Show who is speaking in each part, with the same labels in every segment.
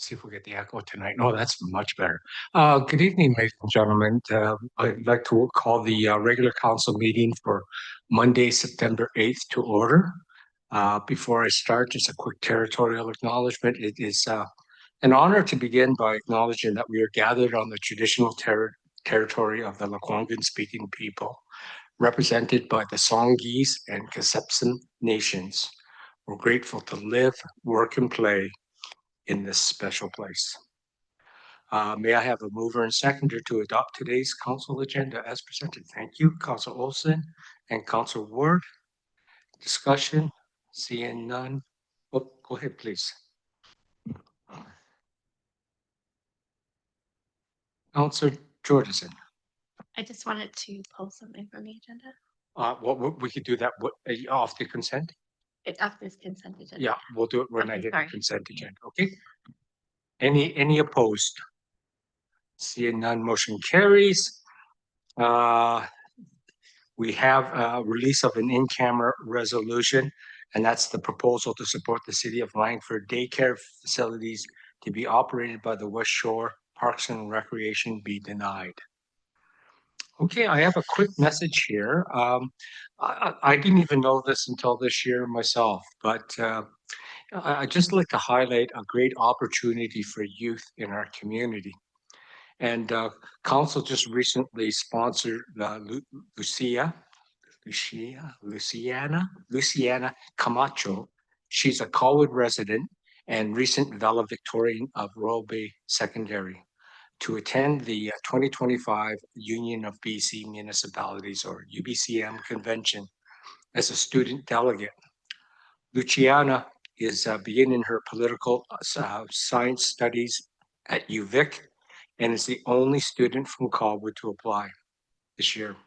Speaker 1: See if we get the echo tonight. No, that's much better. Good evening, ladies and gentlemen. I'd like to call the regular council meeting for Monday, September 8th to order. Before I start, just a quick territorial acknowledgement. It is an honor to begin by acknowledging that we are gathered on the traditional territory of the Lekwungen-speaking people, represented by the Songhees and Kasepsin nations. We're grateful to live, work, and play in this special place. May I have a mover and seconder to adopt today's council agenda as presented? Thank you, Council Olson and Council Ward. Discussion, seeing none. Oh, go ahead, please. Councilor Jordison.
Speaker 2: I just wanted to pull something from the agenda.
Speaker 1: Well, we could do that off the consent.
Speaker 2: It's off this consent agenda.
Speaker 1: Yeah, we'll do it when I
Speaker 2: Okay,
Speaker 1: hit
Speaker 2: sorry.
Speaker 1: the consent agenda. Okay. Any opposed? Seeing none, motion carries. We have a release of an in-camera resolution, and that's the proposal to support the City of Langford daycare facilities to be operated by the West Shore Parks and Recreation be denied. Okay, I have a quick message here. I didn't even know this until this year myself, but I'd just like to highlight a great opportunity for youth in our community. And council just recently sponsored Luciana Camacho. She's a Colwood resident and recent valedictorian of Royal Bay Secondary to attend the 2025 Union of BC Municipalities, or UBCM convention, as a student delegate. Luciana is beginning her political science studies at UVic and is the only student from Colwood to apply this year.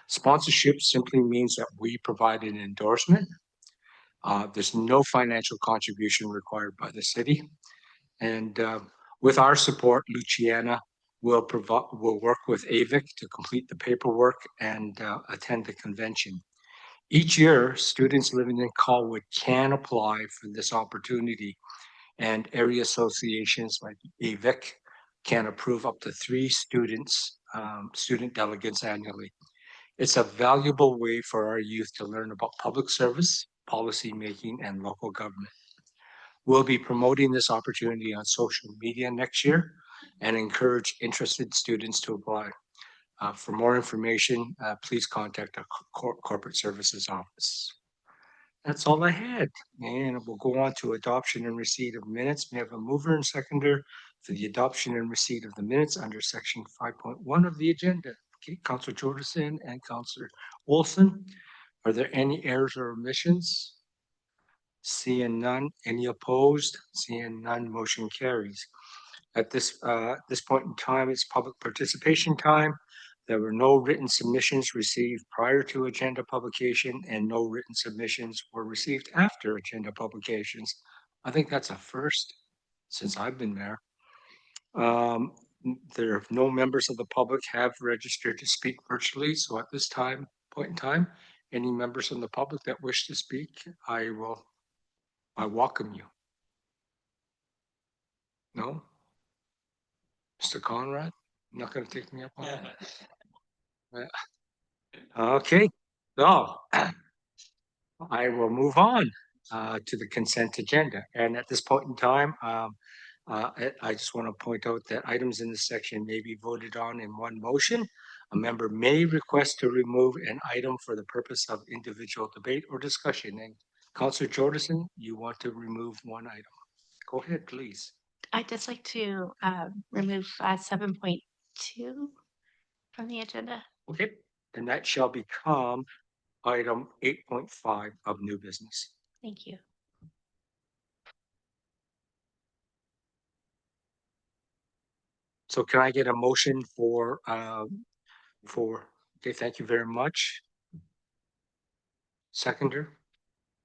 Speaker 1: Sponsorship simply means that we provide an endorsement. There's no financial contribution required by the city. And with our support, Luciana will work with AVIC to complete the paperwork and attend the convention. Each year, students living in Colwood can apply for this opportunity, and area associations like AVIC can approve up to 3 student delegates annually. It's a valuable way for our youth to learn about public service, policy making, and local government. We'll be promoting this opportunity on social media next year and encourage interested students to apply. For more information, please contact our corporate services office. That's all I had. And we'll go on to adoption and receipt of minutes. May I have a mover and seconder for the adoption and receipt of the minutes under section 5.1 of the agenda? Okay, Councilor Jordison and Councilor Olson. Are there any errors or omissions? Seeing none. Any opposed? Seeing none, motion carries. At this point in time, it's public participation time. There were no written submissions received prior to agenda publication, and no written submissions were received after agenda publications. I think that's a first since I've been there. There are no members of the public have registered to speak virtually. So at this point in time, any members from the public that wish to speak, I welcome you. No? Mr. Conrad, not going to take me up on that? Okay, so I will move on to the consent agenda. And at this point in time, I just want to point out that items in this section may be voted on in one motion. A member may request to remove an item for the purpose of individual debate or discussion. And Councilor Jordison, you want to remove one item. Go ahead, please.
Speaker 2: I'd just like to remove 7.2 from the agenda.
Speaker 1: Okay, and that shall become item 8.5 of new business.
Speaker 2: Thank you.
Speaker 1: So can I get a motion for, okay, thank you very much. Seconder,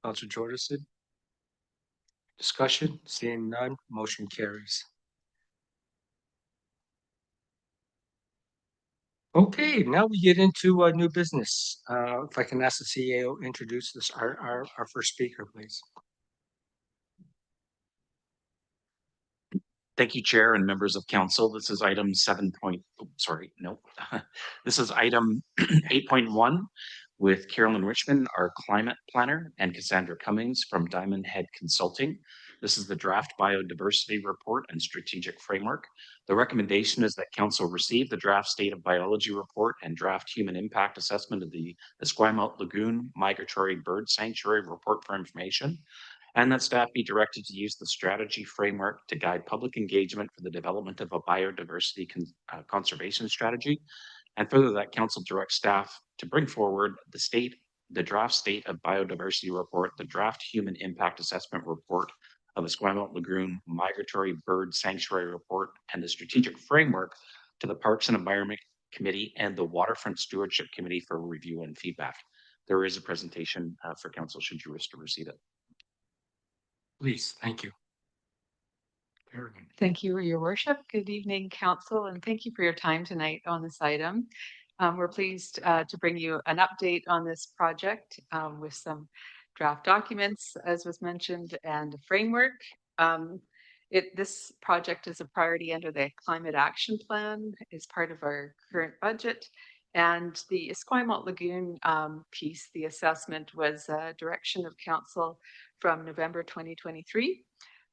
Speaker 1: Councilor Jordison. Discussion, seeing none, motion carries. Okay, now we get into new business. If I can ask the CEO introduce this, our first speaker, please.
Speaker 3: Thank you, Chair and members of Council. This is item this is item 8.1 with Carolyn Richman, our climate planner, and Cassandra Cummings from Diamond Head Consulting. This is the draft biodiversity report and strategic framework. The recommendation is that Council receive the draft state of biology report and draft human impact assessment of the Esquimalt Lagoon Migratory Bird Sanctuary report for information, and that staff be directed to use the strategy framework to guide public engagement for the development of a biodiversity conservation strategy. And further, that Council directs staff to bring forward the draft state of biodiversity report, the draft human impact assessment report of the Esquimalt Lagoon Migratory Bird Sanctuary report, and the strategic framework to the Parks and Environment Committee and the Waterfront Stewardship Committee for review and feedback. There is a presentation for Council should you wish to receive it.
Speaker 1: Please, thank you. Carolyn.
Speaker 4: Thank you, Your Worship. Good evening, Council, and thank you for your time tonight on this item. We're pleased to bring you an update on this project with some draft documents, as was mentioned, and a framework. This project is a priority under the Climate Action Plan, is part of our current budget. And the Esquimalt Lagoon piece, the assessment, was a direction of Council from November 2023.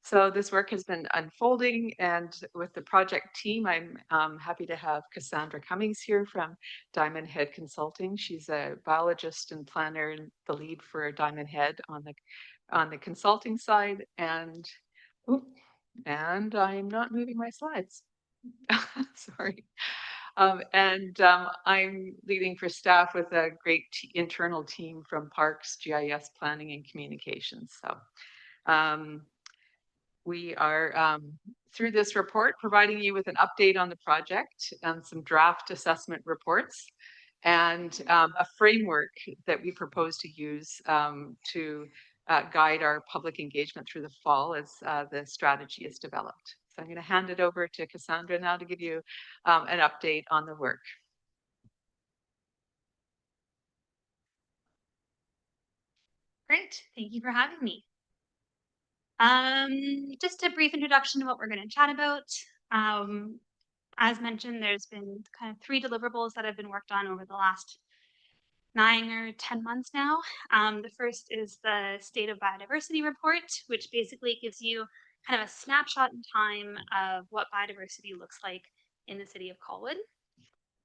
Speaker 4: So this work has been unfolding, and with the project team, I'm happy to have Cassandra Cummings here from Diamond Head Consulting. She's a biologist and planner and the lead for Diamond Head on the consulting side. And I'm not moving my slides. Sorry. I'm leading for staff with a great internal team from Parks, GIS Planning, and Communications. So we are, through this report, providing you with an update on the project and some draft assessment reports and a framework that we propose to use to guide our public engagement through the fall as the strategy is developed. So I'm going to hand it over to Cassandra now to give you an update on the work.
Speaker 2: Great, thank you for having me. Just a brief introduction to what we're going to chat about. As mentioned, there's been kind of 3 deliverables that have been worked on over the last 9 or 10 months now. The first is the State of Biodiversity report, which basically gives you kind of a snapshot in time of what biodiversity looks like in the city of Colwood,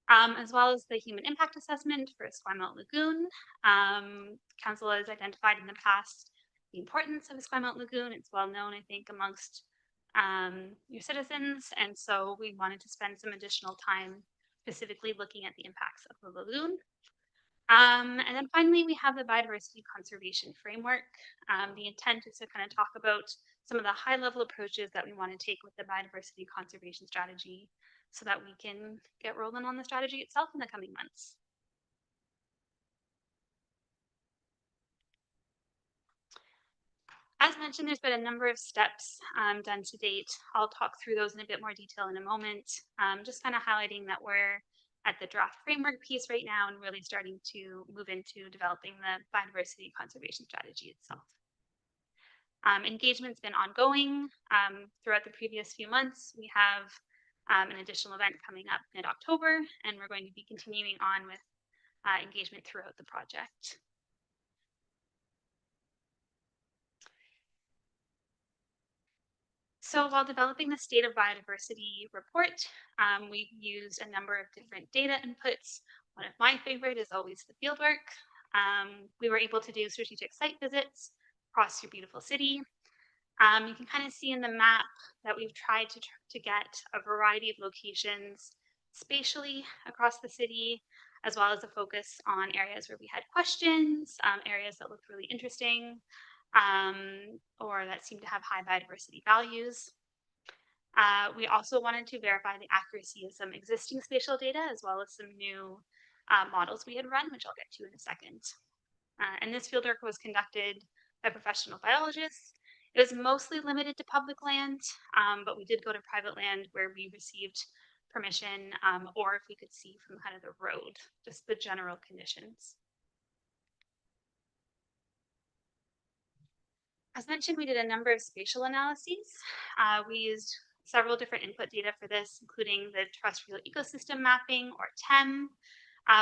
Speaker 2: as well as the human impact assessment for Esquimalt Lagoon. Council has identified in the past the importance of Esquimalt Lagoon. It's well known, I think, amongst your citizens, and so we wanted to spend some additional time specifically looking at the impacts of the lagoon. And then finally, we have the biodiversity conservation framework. The intent is to kind of talk about some of the high-level approaches that we want to take with the biodiversity conservation strategy so that we can get rolling on the strategy itself in the coming months. As mentioned, there's been a number of steps done to date. I'll talk through those in a bit more detail in a moment, just kind of highlighting that we're at the draft framework piece right now and really starting to move into developing the biodiversity conservation strategy itself. Engagement's been ongoing throughout the previous few months. We have an additional event coming up mid-October, and we're going to be continuing on with engagement throughout the project. So while developing the State of Biodiversity report, we've used a number of different data inputs. One of my favorite is always the fieldwork. We were able to do strategic site visits across your beautiful city. You can kind of see in the map that we've tried to get a variety of locations spatially across the city, as well as a focus on areas where we had questions, areas that looked really interesting, or that seem to have high biodiversity values. We also wanted to verify the accuracy of some existing spatial data, as well as some new models we had run, which I'll get to in a second. And this fieldwork was conducted by professional biologists. It was mostly limited to public land, but we did go to private land where we received permission, or if we could see from kind of the road, just the general conditions. As mentioned, we did a number of spatial analyses. We used several different input data for this, including the terrestrial ecosystem mapping, or TEM.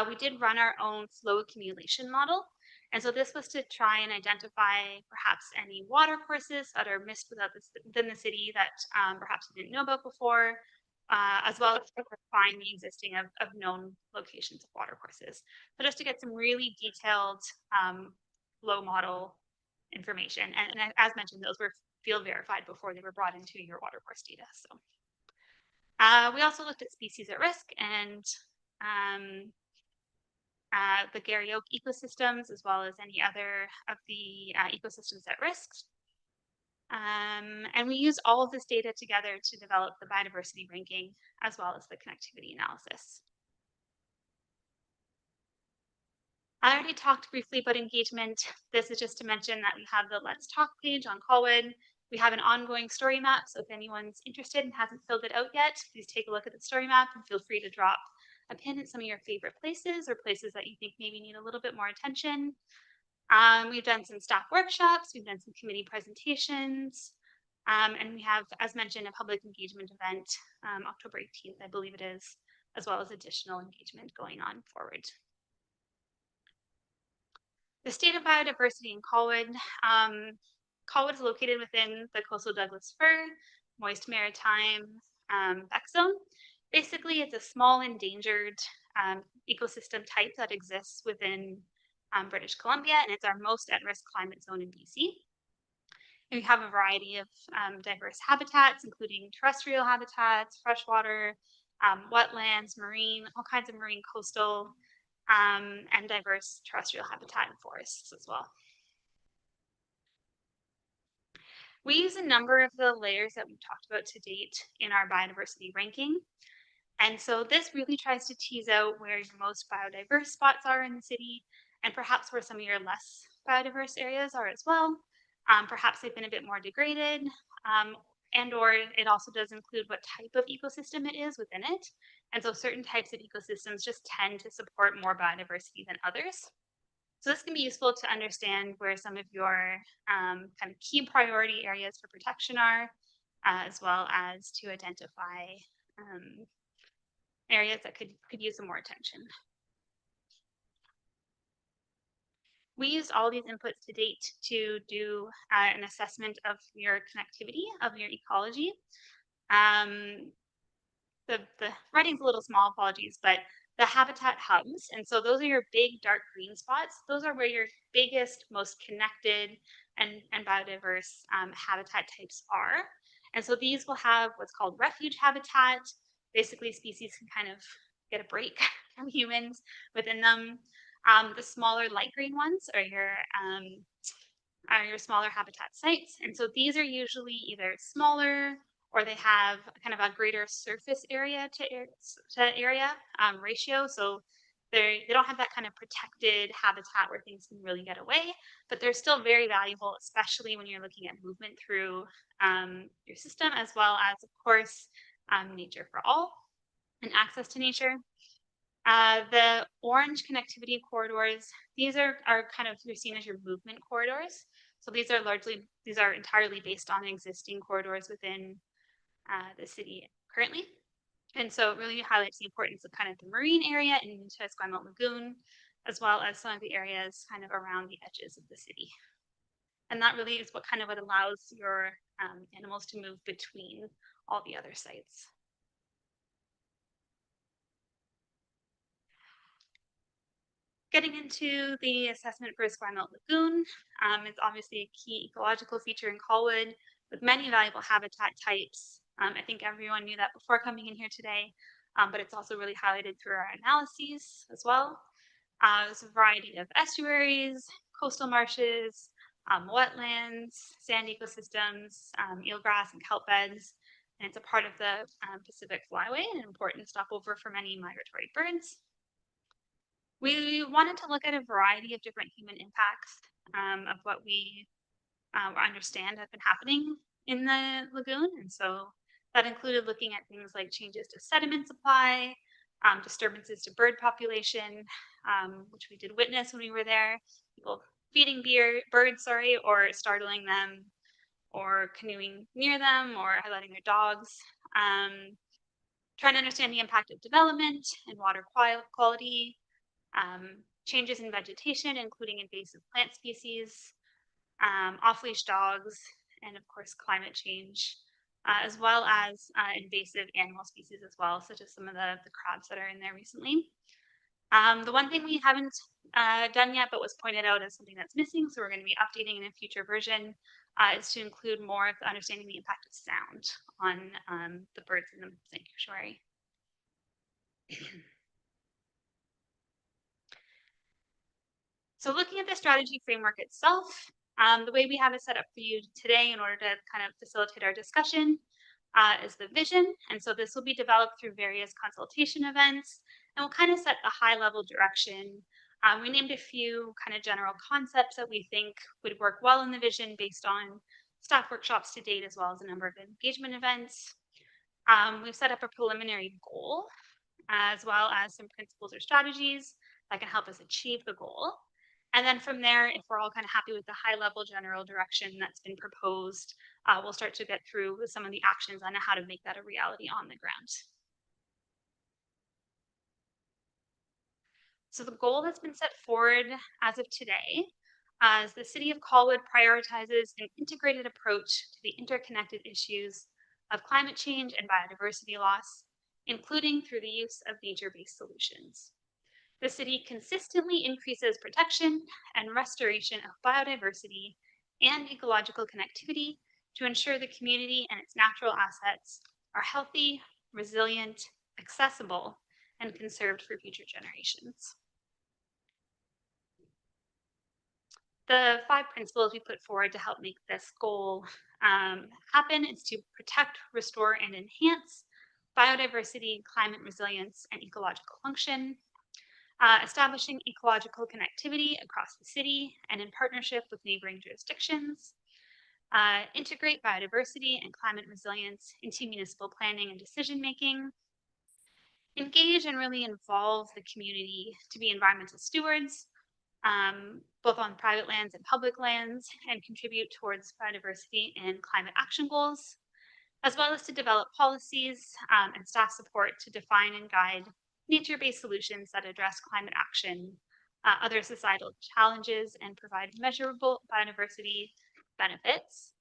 Speaker 2: We did run our own flow accumulation model. And so this was to try and identify perhaps any water courses that are missed within the city that perhaps we didn't know about before, as well as to find the existing of known locations of water courses. So just to get some really detailed flow model information. And as mentioned, those were field verified before they were brought into your water course data. So we also looked at species at risk and the Garry Oak ecosystems, as well as any other of the ecosystems at risk. And we used all of this data together to develop the biodiversity ranking, as well as the connectivity analysis. I already talked briefly about engagement. This is just to mention that we have the Let's Talk page on Colwood. We have an ongoing story map, so if anyone's interested and hasn't filled it out yet, please take a look at the story map and feel free to drop a pin at some of your favorite places or places that you think maybe need a little bit more attention. We've done some staff workshops, we've done some committee presentations, and we have, as mentioned, a public engagement event October 18th, I believe it is, as well as additional engagement going on forward. The state of biodiversity in Colwood. Colwood is located within the coastal Douglas fir, moist maritime Beck zone. Basically, it's a small endangered ecosystem type that exists within British Columbia, and it's our most at-risk climate zone in BC. And we have a variety of diverse habitats, including terrestrial habitats, freshwater, wetlands, marine, all kinds of marine coastal, and diverse terrestrial habitat and forests as well. We use a number of the layers that we've talked about to date in our biodiversity ranking. And so this really tries to tease out where your most biodiverse spots are in the city, and perhaps where some of your less biodiverse areas are as well. Perhaps they've been a bit more degraded, and or it also does include what type of ecosystem it is within it. And so certain types of ecosystems just tend to support more biodiversity than others. So this can be useful to understand where some of your kind of key priority areas for protection are, as well as to identify areas that could use some more attention. We used all these inputs to date to do an assessment of your connectivity, of your ecology. The writing's a little small, apologies, but the habitat hubs, and so those are your big dark green spots. Those are where your biggest, most connected and biodiverse habitat types are. And so these will have what's called refuge habitat. Basically, species can kind of get a break from humans within them. The smaller light green ones are your smaller habitat sites. And so these are usually either smaller or they have kind of a greater surface area to area ratio. So they don't have that kind of protected habitat where things can really get away, but they're still very valuable, especially when you're looking at movement through your system, as well as, of course, nature for all and access to nature. The orange connectivity corridors, these are kind of, you're seen as your movement corridors. So these are entirely based on existing corridors within the city currently. And so it really highlights the importance of kind of the marine area and into Esquimalt Lagoon, as well as some of the areas kind of around the edges of the city. And that really is what allows your animals to move between all the other sites. Getting into the assessment for Esquimalt Lagoon, it's obviously a key ecological feature in Colwood with many valuable habitat types. I think everyone knew that before coming in here today, but it's also really highlighted through our analyses as well. There's a variety of estuaries, coastal marshes, wetlands, sand ecosystems, eelgrass and kelp beds, and it's a part of the Pacific Flyway and an important stopover for many migratory birds. We wanted to look at a variety of different human impacts of what we understand have been happening in the lagoon. And so that included looking at things like changes to sediment supply, disturbances to bird population, which we did witness when we were there, people feeding birds, or startling them, or canoeing near them, or letting their dogs trying to understand the impact of development and water quality, changes in vegetation, including invasive plant species, off-leash dogs, and of course climate change, as well as invasive animal species as well, such as some of the crabs that are in there recently. The one thing we haven't done yet, but was pointed out as something that's missing, so we're going to be updating in a future version, is to include more of the understanding the impact of sound on the birds in the sanctuary. So looking at the strategy framework itself, the way we have it set up for you today in order to kind of facilitate our discussion is the vision. And so this will be developed through various consultation events, and we'll kind of set a high level direction. We named a few kind of general concepts that we think would work well in the vision based on staff workshops to date, as well as a number of engagement events. We've set up a preliminary goal, as well as some principles or strategies that can help us achieve the goal. And then from there, if we're all kind of happy with the high level general direction that's been proposed, we'll start to get through with some of the actions on how to make that a reality on the ground. So the goal that's been set forward as of today is the City of Colwood prioritizes an integrated approach to the interconnected issues of climate change and biodiversity loss, including through the use of nature-based solutions. The city consistently increases protection and restoration of biodiversity and ecological connectivity to ensure the community and its natural assets are healthy, resilient, accessible, and conserved for future generations. The 5 principles we put forward to help make this goal happen is to protect, restore, and enhance biodiversity, climate resilience, and ecological function, establishing ecological connectivity across the city and in partnership with neighboring jurisdictions, integrate biodiversity and climate resilience into municipal planning and decision making, engage and really involve the community to be environmental stewards, both on private lands and public lands, and contribute towards biodiversity and climate action goals, as well as to develop policies and staff support to define and guide nature-based solutions that address climate action, other societal challenges, and provide measurable biodiversity benefits.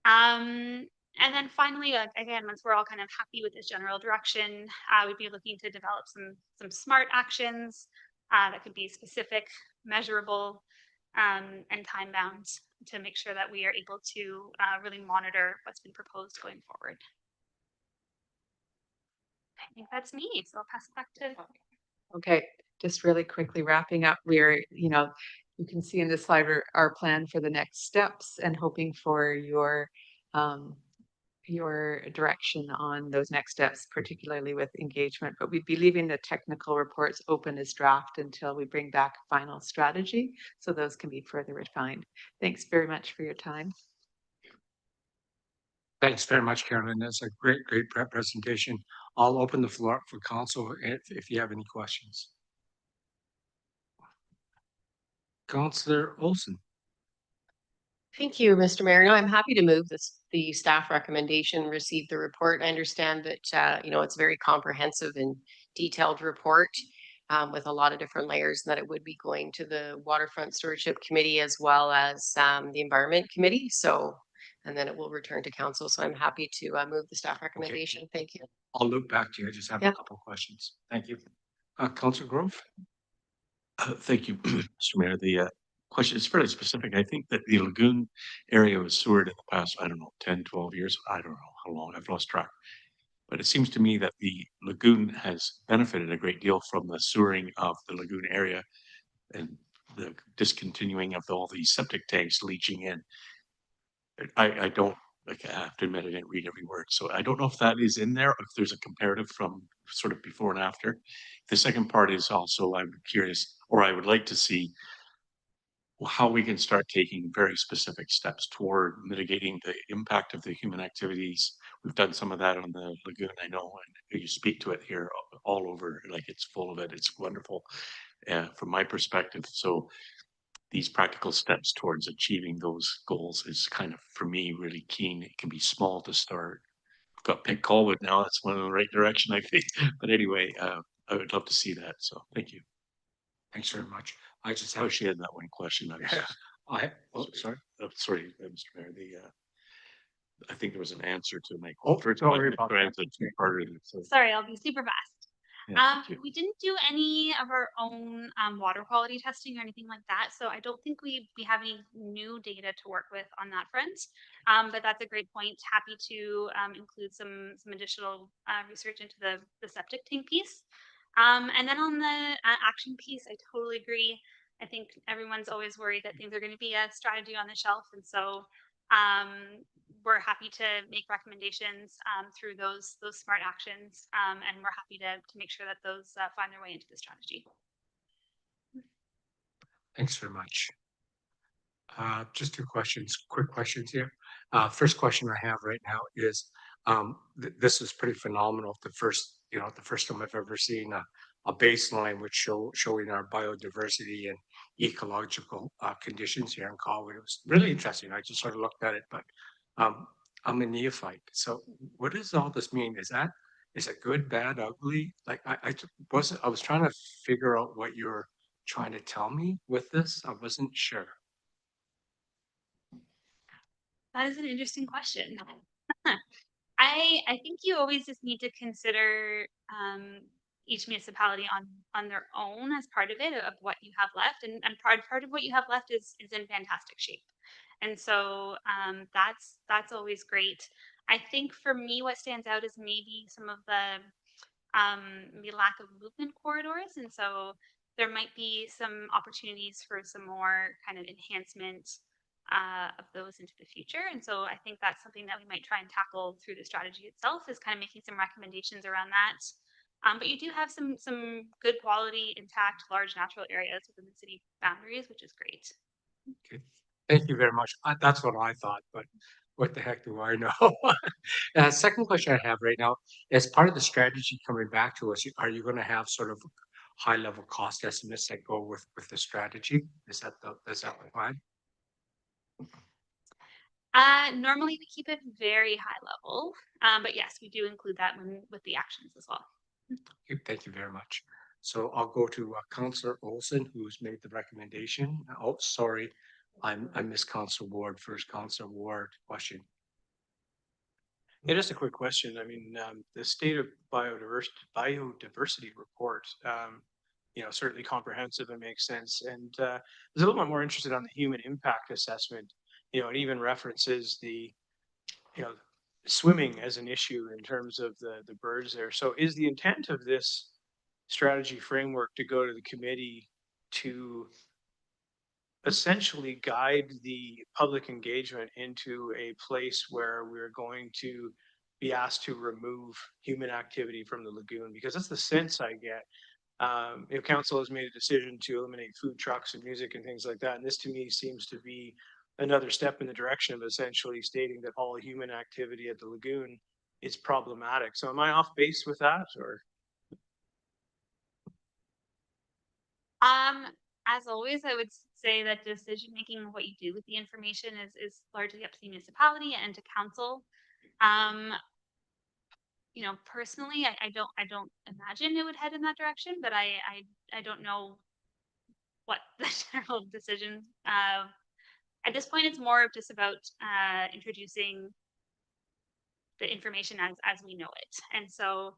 Speaker 2: And then finally, again, once we're all kind of happy with this general direction, we'd be looking to develop some smart actions that could be specific, measurable, and time-bound to make sure that we are able to really monitor what's been proposed going forward. I think that's me, so I'll pass it back to.
Speaker 4: Okay, just really quickly wrapping up, we're, you can see in this slide our plan for the next steps and hoping for your direction on those next steps, particularly with engagement. But we'd be leaving the technical reports open as draft until we bring back a final strategy, so those can be further refined. Thanks very much for your time.
Speaker 1: Thanks very much, Carolyn. That's a great presentation. I'll open the floor up for council if you have any questions. Councillor Olson.
Speaker 5: Thank you, Mr. Mayor. No, I'm happy to move the staff recommendation, receive the report. I understand that, it's a very comprehensive and detailed report with a lot of different layers, and that it would be going to the Waterfront Stewardship Committee as well as the Environment Committee. So, and then it will return to council. So I'm happy to move the staff recommendation. Okay. Thank you.
Speaker 1: I'll loop back to you. I just have a couple of questions. Thank you. Councillor Grove.
Speaker 6: Thank you, Mr. Mayor. The question is fairly specific. I think that the lagoon area was sewered in the past, 10, 12 years. I don't know how long, I've lost track. But it seems to me that the lagoon has benefited a great deal from the sewering of the lagoon area and the discontinuing of all these septic tanks leaching in. I have to admit, I didn't read every word. So I don't know if that is in there, or if there's a comparative from sort of before and after. The second part is also, I'm curious, or I would like to see how we can start taking very specific steps toward mitigating the impact of the human activities. We've done some of that on the lagoon, I know, and you speak to it here all over, like it's full of it. It's wonderful from my perspective. So these practical steps towards achieving those goals is kind of, for me, really keen. It can be small to start. got picked Colwood now. That's one in the right direction, I think. But anyway, I would love to see that. So thank you.
Speaker 1: Thanks very much. I just
Speaker 6: Oh,
Speaker 1: have,
Speaker 6: she had that one question. I was
Speaker 1: sorry.
Speaker 6: sorry, Mr. Mayor. I think there was an answer to my
Speaker 1: Oh,
Speaker 6: first
Speaker 1: don't worry
Speaker 6: question.
Speaker 1: about
Speaker 6: Answer two-parter. So,
Speaker 2: Sorry, I'll be super fast.
Speaker 6: yeah, thank you.
Speaker 2: We didn't do any of our own water quality testing or anything like that, so I don't think we have any new data to work with on that front. But that's a great point. Happy to include some additional research into the septic tank piece. And then on the action piece, I totally agree. I think everyone's always worried that things are going to be a strategy on the shelf, and so we're happy to make recommendations through those smart actions, and we're happy to make sure that those find their way into the strategy.
Speaker 1: Thanks very much. Just two questions, quick questions here. First question I have right now is, this is pretty phenomenal. The first time I've ever seen a baseline which showing our biodiversity and ecological conditions here in Colwood. It was really interesting. I just sort of looked at it, but I'm a neophyte. So what does all this mean? Is it good, bad, ugly? Like I was trying to figure out what you're trying to tell me with this. I wasn't sure.
Speaker 2: That is an interesting question. I think you always just need to consider each municipality on their own as part of it, of what you have left, and part of what you have left is in fantastic shape, and so that's always great. I think for me, what stands out is maybe some of the maybe lack of movement corridors, and so there might be some opportunities for some more kind of enhancement of those into the future. And so I think that's something that we might try and tackle through the strategy itself, is kind of making some recommendations around that. But you do have some good quality, intact, large natural areas within the city boundaries, which is great.
Speaker 1: Okay. Thank you very much. That's what I thought, but what the heck do I know? Second question I have right now, as part of the strategy coming back to us, are you going to have sort of high level cost estimates that go with the strategy? Is that the plan?
Speaker 2: Normally we keep it very high level, but yes, we do include that with the actions as well.
Speaker 1: Okay, thank you very much. So I'll go to Councillor Olson, who's made the recommendation. Oh, sorry, I missed Councillor Ward first. Councillor Ward, question.
Speaker 7: Yeah, just a quick question. I mean, the state of biodiversity report, certainly comprehensive and makes sense. And I was a little bit more interested on the human impact assessment. It even references the, swimming as an issue in terms of the birds there. So is the intent of this strategy framework to go to the committee to essentially guide the public engagement into a place where we're going to be asked to remove human activity from the lagoon? Because that's the sense I get. Council has made a decision to eliminate food trucks and music and things like that. And this to me seems to be another step in the direction of essentially stating that all human activity at the lagoon is problematic. So am I off base with that, or?
Speaker 2: As always, I would say that decision making of what you do with the information is largely up to the municipality and to council. Personally, I don't imagine it would head in that direction, but I don't know what the general decision. At this point, it's more of just about introducing the information as we know it, and so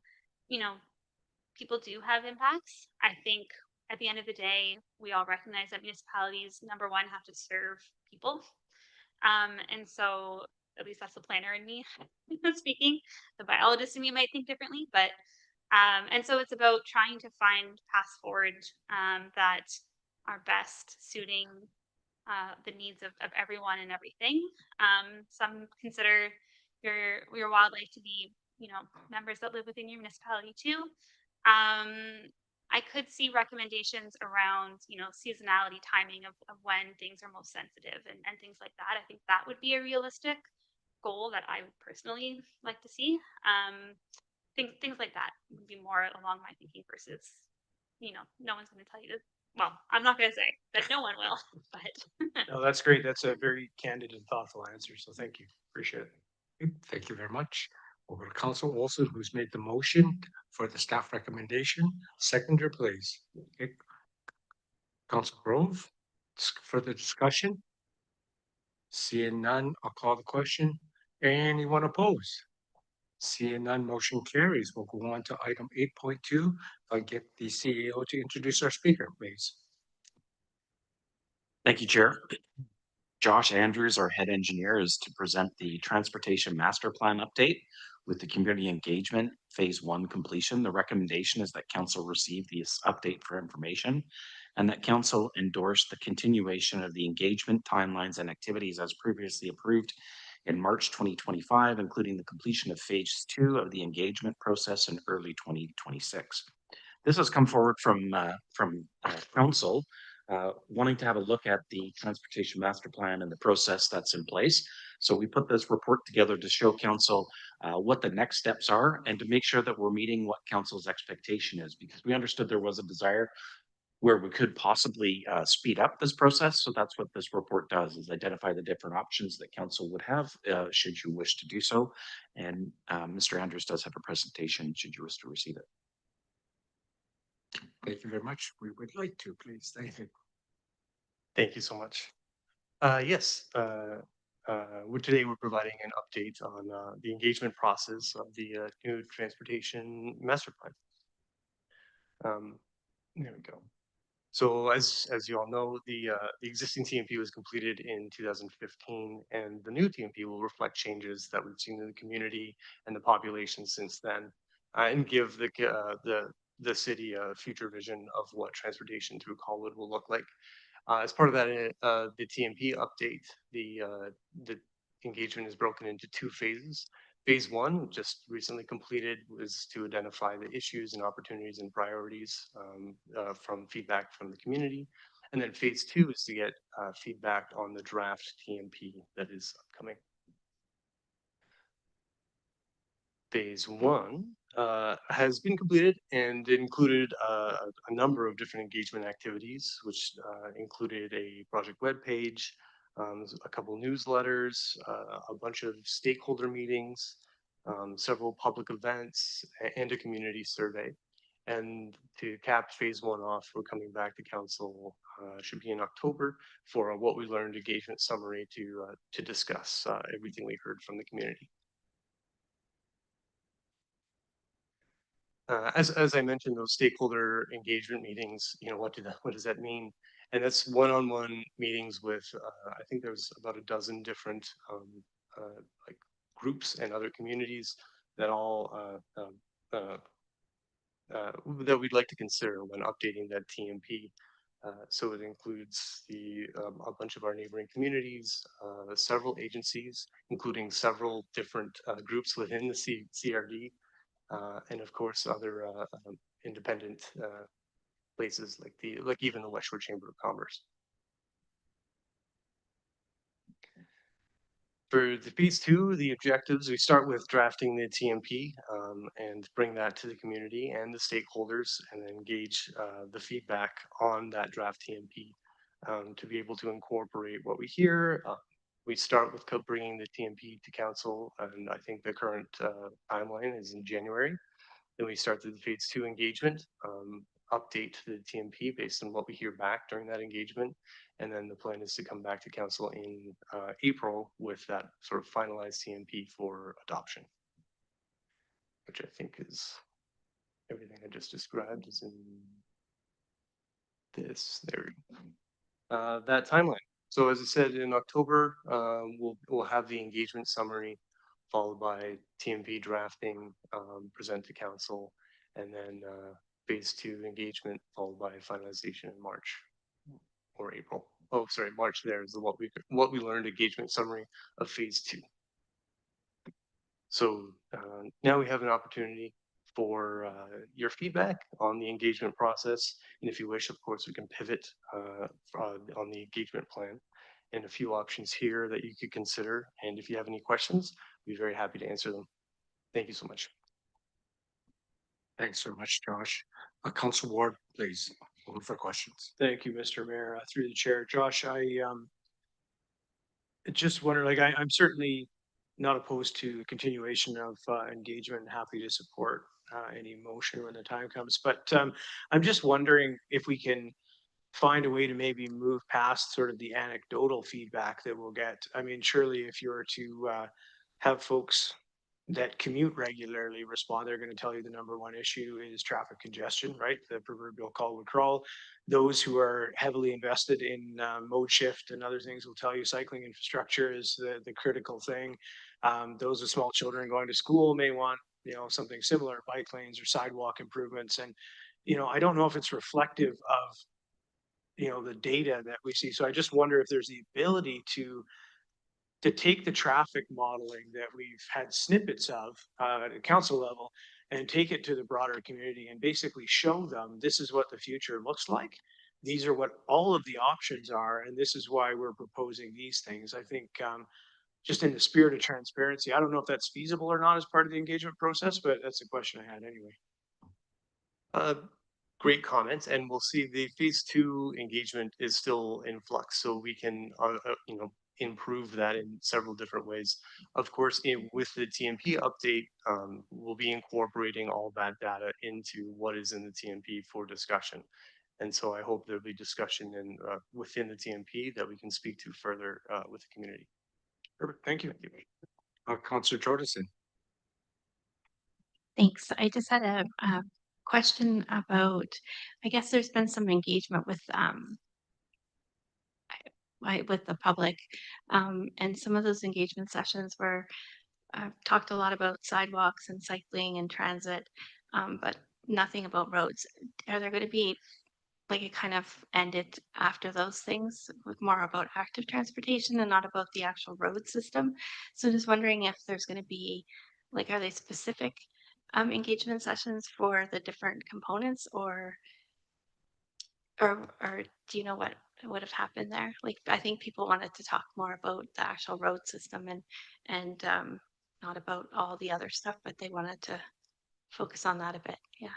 Speaker 2: people do have impacts. I think at the end of the day, we all recognize that municipalities, number one, have to serve people. And so at least that's the planner in me speaking. The biologist in me might think differently, but and so it's about trying to find paths forward that are best suiting the needs of everyone and everything. Some consider your wildlife to be, members that live within your municipality too. I could see recommendations around, seasonality, timing of when things are most sensitive and things like that. I think that would be a realistic goal that I would personally like to see. Things like that would be more along my thinking versus, no one's going to tell you to. Well, I'm not going to say that no one will, but.
Speaker 7: No, that's great. That's a very candid and thoughtful answer. So thank you. Appreciate it.
Speaker 1: Thank you very much. Over to Council Olson, who's made the motion for the staff recommendation. Seconder, please. Okay. Council Grove, further discussion? Seeing none, I'll call the question. Anyone opposed? Seeing none, motion carries. We'll go on to item 8.2. I'll get the CEO to introduce our speaker, please.
Speaker 3: Thank you, Chair. Josh Andrews, our head engineer, is to present the Transportation Master Plan update with the community engagement phase 1 completion. The recommendation is that council receive this update for information and that council endorse the continuation of the engagement timelines and activities as previously approved in March 2025, including the completion of phase 2 of the engagement process in early 2026. This has come forward from council wanting to have a look at the transportation master plan and the process that's in place. So we put this report together to show council what the next steps are and to make sure that we're meeting what council's expectation is, because we understood there was a desire where we could possibly speed up this process. So that's what this report does, is identify the different options that council would have should you wish to do so. And Mr. Andrews does have a presentation should you wish to receive it.
Speaker 1: Thank you very much. We would like to, please. Thank you.
Speaker 8: Thank you so much. Yes, today we're providing an update on the engagement process of the new transportation master plan. There we go. So as you all know, the existing TMP was completed in 2015, and the new TMP will reflect changes that we've seen in the community and the population since then, and give the city a future vision of what transportation through Colwood will look like. As part of that, the TMP update, the engagement is broken into 2 phases. Phase 1, just recently completed, was to identify the issues and opportunities and priorities from feedback from the community. And then phase 2 is to get feedback on the draft TMP that is upcoming. Phase 1 has been completed and included a number of different engagement activities, which included a project webpage, a couple newsletters, a bunch of stakeholder meetings, several public events, and a community survey. And to cap phase 1 off, we're coming back to council, should be in October, for what we learned engagement summary to discuss everything we heard from the community. As I mentioned, those stakeholder engagement meetings, what does that mean? And that's one-on-one meetings with, I think there's about a dozen different like groups and other communities that all that we'd like to consider when updating that TMP. So it includes a bunch of our neighboring communities, several agencies, including several different groups within the CRD. And of course, other independent places like even the West Shore Chamber of Commerce. For the phase 2, the objectives, we start with drafting the TMP and bring that to the community and the stakeholders, and then engage the feedback on that draft TMP to be able to incorporate what we hear. We start with bringing the TMP to council, and I think the current timeline is in January. Then we start the phase 2 engagement, update the TMP based on what we hear back during that engagement. And then the plan is to come back to council in April with that sort of finalized TMP for adoption, which I think is everything I just described is in this, there, that timeline. So as I said, in October, we'll have the engagement summary followed by TMP drafting, present to council, and then phase 2 engagement followed by finalization in March or April. Oh, sorry, March there is what we learned engagement summary of phase 2. So now we have an opportunity for your feedback on the engagement process. And if you wish, of course, we can pivot on the engagement plan, and a few options here that you could consider. And if you have any questions, we'd be very happy to answer them. Thank you so much.
Speaker 1: Thanks so much, Josh. Council Ward, please, open for questions.
Speaker 7: Thank you, Mr. Mayor. Through the chair, Josh, I just wonder, like, I'm certainly not opposed to continuation of engagement and happy to support any motion when the time comes. But I'm just wondering if we can find a way to maybe move past sort of the anecdotal feedback that we'll get. I mean, surely if you were to have folks that commute regularly respond, they're going to tell you the number one issue is traffic congestion, right? The proverbial Colwood crawl. Those who are heavily invested in mode shift and other things will tell you cycling infrastructure is the critical thing. Those with small children going to school may want, something similar, bike lanes or sidewalk improvements. And, I don't know if it's reflective of, the data that we see. So I just wonder if there's the ability to take the traffic modeling that we've had snippets of at a council level and take it to the broader community and basically show them this is what the future looks like. These are what all of the options are, and this is why we're proposing these things. I think just in the spirit of transparency, I don't know if that's feasible or not as part of the engagement process, but that's the question I had anyway.
Speaker 8: Great comments, and we'll see the phase 2 engagement is still in flux, so we can, improve that in several different ways. Of course, with the TMP update, we'll be incorporating all that data into what is in the TMP for discussion. And so I hope there'll be discussion within the TMP that we can speak to further with the community.
Speaker 7: Perfect. Thank you.
Speaker 1: Councillor Jordison.
Speaker 9: Thanks. I just had a question about, I guess there's been some engagement with the public, and some of those engagement sessions were talked a lot about sidewalks and cycling and transit, but nothing about roads. Are there going to be, like, it kind of ended after those things with more about active transportation and not about the actual road system? So just wondering if there's going to be, like, are they specific engagement sessions for the different components, or do you know what would have happened there? Like, I think people wanted to talk more about the actual road system and not about all the other stuff, but they wanted to focus on that a bit. Yeah.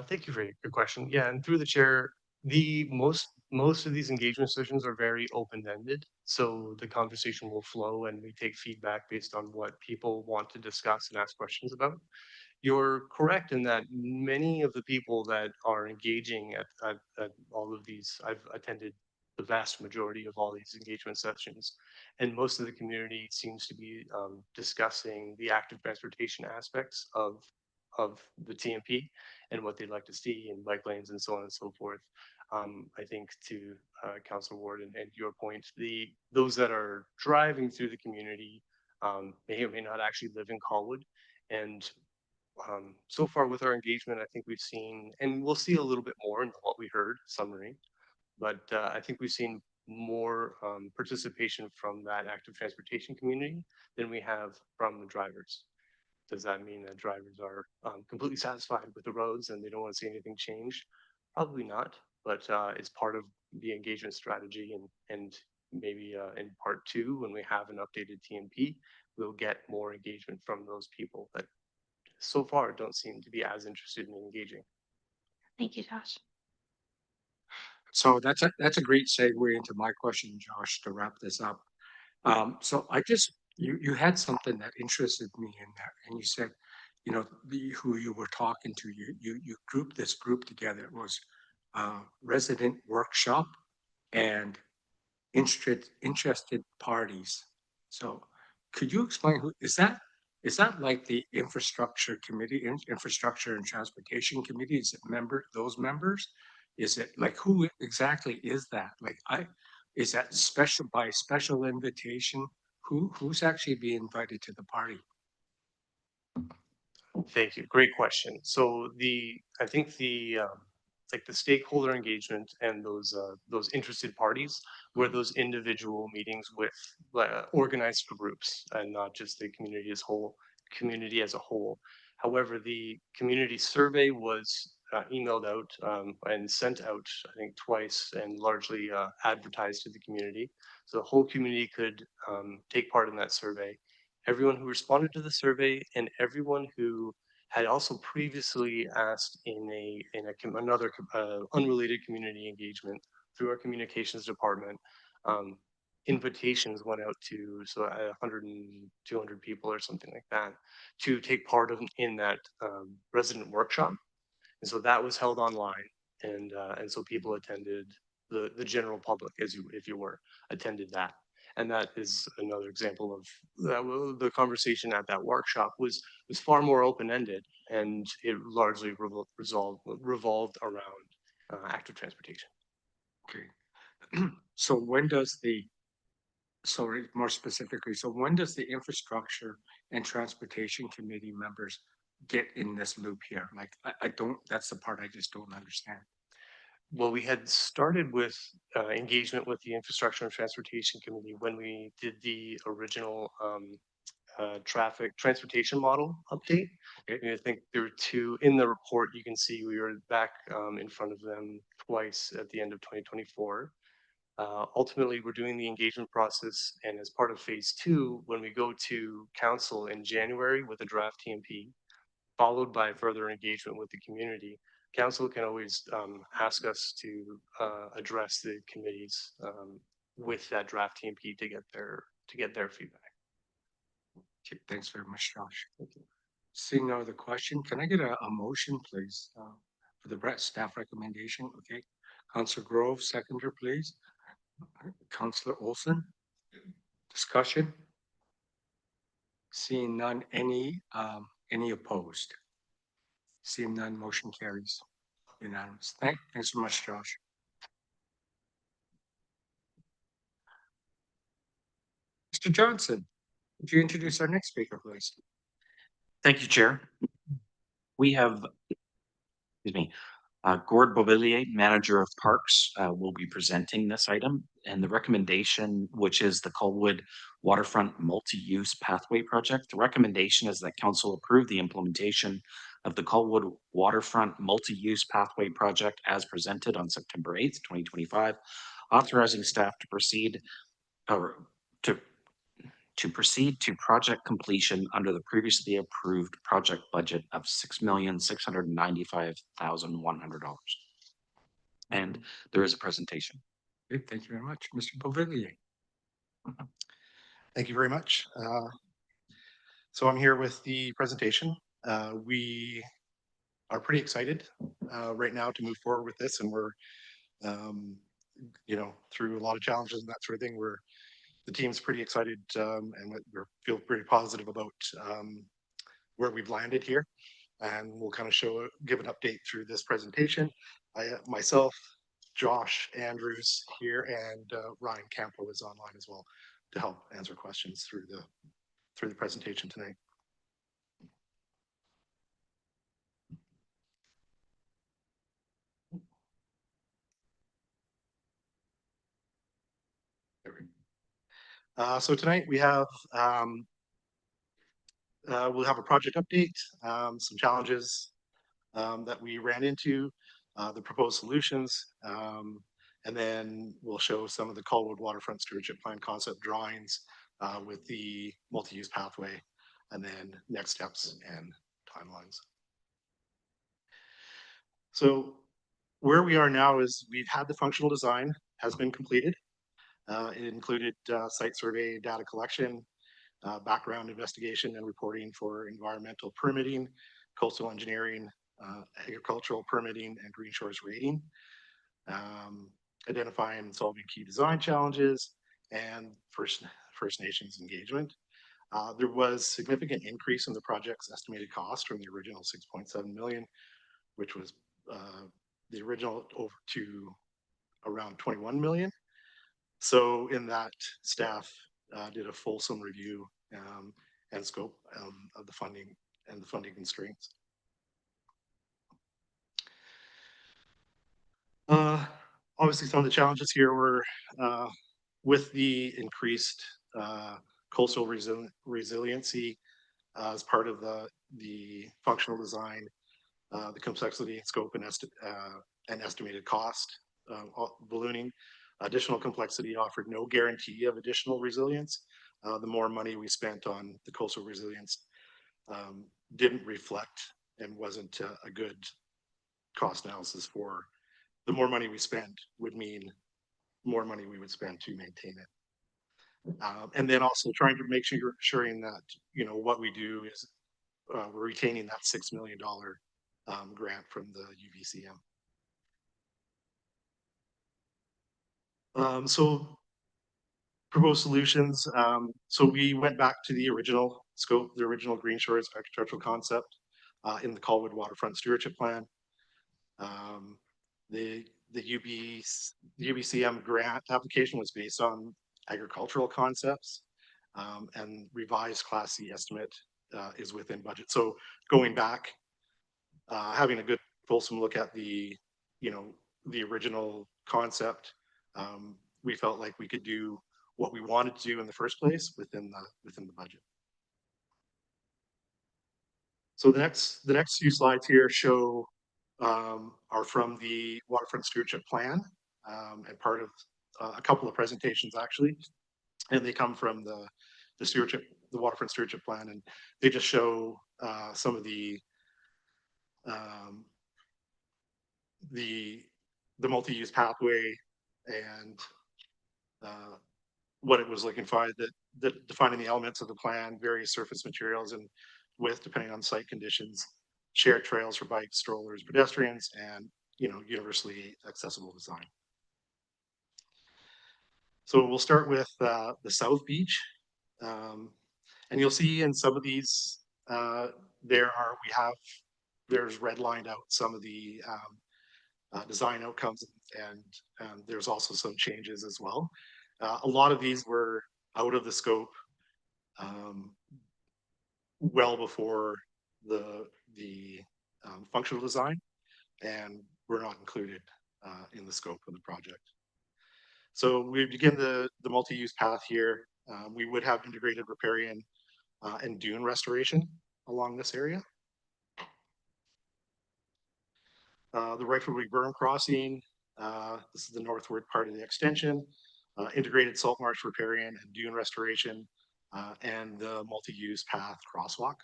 Speaker 8: Thank you for your question. Yeah, and through the chair, the most of these engagement sessions are very open-ended, so the conversation will flow and we take feedback based on what people want to discuss and ask questions about. You're correct in that many of the people that are engaging at all of these, I've attended the vast majority of all these engagement sessions, and most of the community seems to be discussing the active transportation aspects of the TMP and what they'd like to see in bike lanes and so on and so forth. I think to Councillor Ward and your point, those that are driving through the community may or may not actually live in Colwood. And so far with our engagement, I think we've seen, and we'll see a little bit more in what we heard summary, but I think we've seen more participation from that active transportation community than we have from the drivers. Does that mean that drivers are completely satisfied with the roads and they don't want to see anything changed? Probably not, but it's part of the engagement strategy, and maybe in part 2, when we have an updated TMP, we'll get more engagement from those people that so far don't seem to be as interested in engaging.
Speaker 9: Thank you, Josh.
Speaker 1: So that's a great segue into my question, Josh, to wrap this up. So you had something that interested me in that, and you said, who you were talking to, you grouped this group together. It was resident workshop and interested parties. So could you explain who is that? Is that like the infrastructure committee, infrastructure and transportation committee? Is it those members? Is it like, who exactly is that? Is that by special invitation? Who's actually being invited to the party?
Speaker 8: Thank you. Great question. So I think the stakeholder engagement and those interested parties were those individual meetings with organized groups and not just the community as a whole. However, the community survey was emailed out and sent out, I think, twice, and largely advertised to the community. So the whole community could take part in that survey. Everyone who responded to the survey and everyone who had also previously asked in another unrelated community engagement through our communications department invitations went out to 100 and 200 people or something like that to take part in that resident workshop. And so that was held online, and so people attended, the general public, if you were, attended that. And that is another example of the conversation at that workshop was far more open-ended, and it largely revolved around active transportation.
Speaker 1: Okay. So when does more specifically, so when does the infrastructure and transportation committee members get in this loop here? Like, I don't, that's the part I just don't understand.
Speaker 8: Well, we had started with engagement with the Infrastructure and Transportation Committee when we did the original traffic transportation model update. Okay. I think there were two in the report. You can see we were back in front of them twice at the end of 2024. Ultimately, we're doing the engagement process, and as part of phase 2, when we go to council in January with a draft TMP, followed by further engagement with the community, council can always ask us to address the committees with that draft TMP to get their feedback.
Speaker 1: Okay, thanks very much, Josh. Seeing no other question, can I get a motion, please, for the Brett staff recommendation? Okay, Councillor Grove, seconder, please. Councillor Olson. Discussion. Seeing none, any opposed? Seeing none, motion carries. Unanimous. Thanks so much, Josh. Mr. Johnson, would you introduce our next speaker, please?
Speaker 3: Thank you, Chair. We have, excuse me, Gord Beauvillier, Manager of Parks, will be presenting this item, and the recommendation, which is the Colwood Waterfront Multi-Use Pathway Project. The recommendation is that Council approve the implementation of the Colwood Waterfront Multi-Use Pathway Project as presented on September 8th, 2025, authorizing staff to proceed to project completion under the previously approved project budget of $6,695,100. And there is a presentation.
Speaker 1: Okay, thank you very much. Mr. Beauvillier.
Speaker 10: Thank you very much. So I'm here with the presentation. We are pretty excited right now to move forward with this, and we're, through a lot of challenges and that sort of thing. The team's pretty excited, and we feel pretty positive about where we've landed here. And we'll kind of give an update through this presentation. Myself, Josh Andrews here, and Ryan Campeau is online as well to help answer questions through the presentation tonight. So tonight we have we'll have a project update, some challenges that we ran into, the proposed solutions, and then we'll show some of the Colwood Waterfront Stewardship Plan concept drawings with the multi-use pathway, and then next steps and timelines. So where we are now is we've had the functional design has been completed. It included site survey, data collection, background investigation and reporting for environmental permitting, coastal engineering, agricultural permitting, and green shores rating, identifying and solving key design challenges, and First Nations engagement. There was significant increase in the project's estimated cost from the original 6.7 million, which was the original over to around 21 million. So in that, staff did a fulsome review and scope of the funding and the funding constraints. Obviously, some of the challenges here were with the increased coastal resiliency as part of the functional design, the complexity and scope and estimated cost ballooning. Additional complexity offered no guarantee of additional resilience. The more money we spent on the coastal resilience didn't reflect and wasn't a good cost analysis for the more money we spend would mean more money we would spend to maintain it. And then also trying to make sure you're ensuring that, you know, what we do is we're retaining that $6 million grant from the UVCM. So proposed solutions. So we went back to the original scope, the original Green Shores architectural concept in the Colwood Waterfront Stewardship Plan. The UBCM grant application was based on agricultural concepts, and revised Class C estimate is within budget. So going back, having a good fulsome look at the, you know, the original concept, we felt like we could do what we wanted to do in the first place within the budget. So the next few slides here show are from the Waterfront Stewardship Plan, and part of a couple of presentations actually, and they come from the Waterfront Stewardship Plan, and they just show some of the multi-use pathway and what it was looking for, that defining the elements of the plan, various surface materials and width depending on site conditions, shared trails for bikes, strollers, pedestrians, and, you know, universally accessible design. So we'll start with the South Beach, and you'll see in some of these there's redlined out some of the design outcomes, and there's also some changes as well. A lot of these were out of the scope well before the functional design, and were not included in the scope of the project. So we begin the multi-use path here. We would have integrated riparian and dune restoration along this area. The Riflewood Berm crossing, this is the northward part of the extension, integrated salt marsh riparian and dune restoration, and the multi-use path crosswalk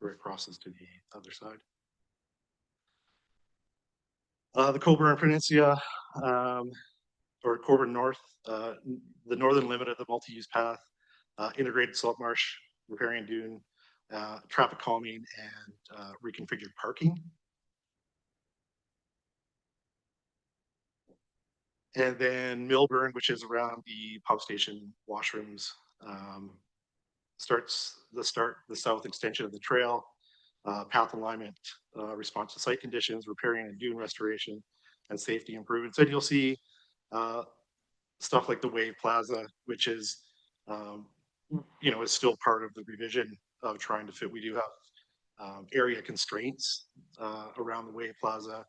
Speaker 10: where it crosses to the other side. The Coburn Peninsula, or Coburn North, the northern limit of the multi-use path, integrated salt marsh riparian dune, traffic calming, and reconfigured parking. And then Millburn, which is around the pump station washrooms, starts the south extension of the trail, path alignment, response to site conditions, riparian and dune restoration, and safety improvements. And you'll see stuff like the Wave Plaza, which is, you know, is still part of the revision of trying to fit. We do have area constraints around the Wave Plaza,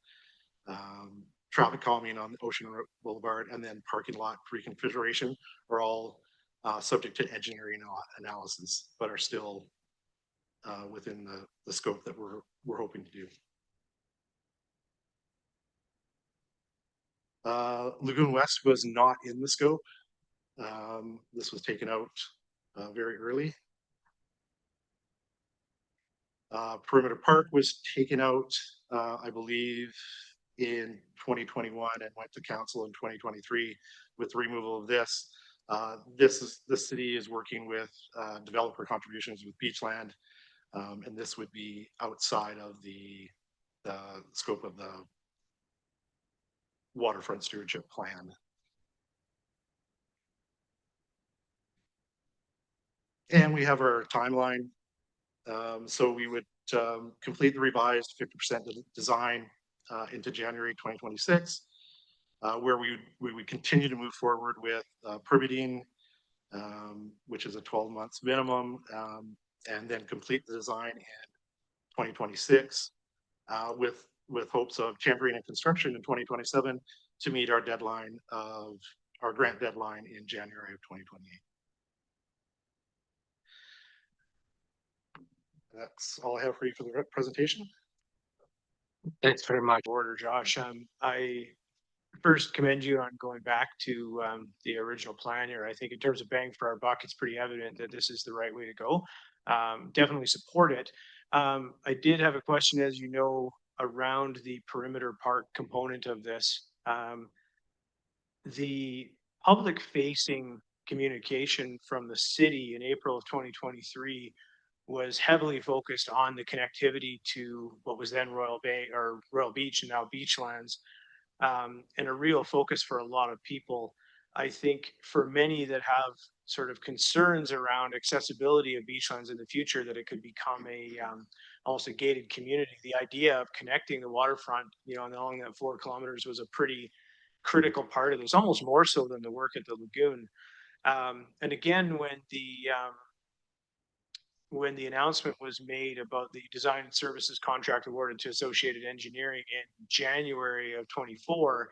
Speaker 10: traffic calming on Ocean Boulevard, and then parking lot reconfiguration are all subject to engineering analysis, but are still within the scope that we're hoping to do. Lagoon West was not in the scope. This was taken out very early. Perimeter Park was taken out, I believe, in 2021 and went to council in 2023 with the removal of this. The city is working with developer contributions with Beachland, and this would be outside of the scope of the Waterfront Stewardship Plan. And we have our timeline. So we would complete the revised 50% design into January 2026, where we would continue to move forward with permitting, which is a 12 months minimum, and then complete the design in 2026, with hopes of tampering and construction in 2027 to meet our deadline of our grant deadline in January of 2028. That's all I have for you for the presentation.
Speaker 1: Thanks very much.
Speaker 7: Order, Josh. I first commend you on going back to the original plan here. I think in terms of bang for our buck, it's pretty evident that this is the right way to go. Definitely support it. I did have a question, as you know, around the perimeter park component of this. The public facing communication from the city in April of 2023 was heavily focused on the connectivity to what was then Royal Bay or Royal Beach and now Beachlands, and a real focus for a lot of people. I think for many that have sort of concerns around accessibility of beachlands in the future, that it could become a almost a gated community. The idea of connecting the waterfront, you know, along that 4 kilometers was a pretty critical part of this, almost more so than the work at the lagoon. And again, when the announcement was made about the design and services contract awarded to Associated Engineering in January of 24,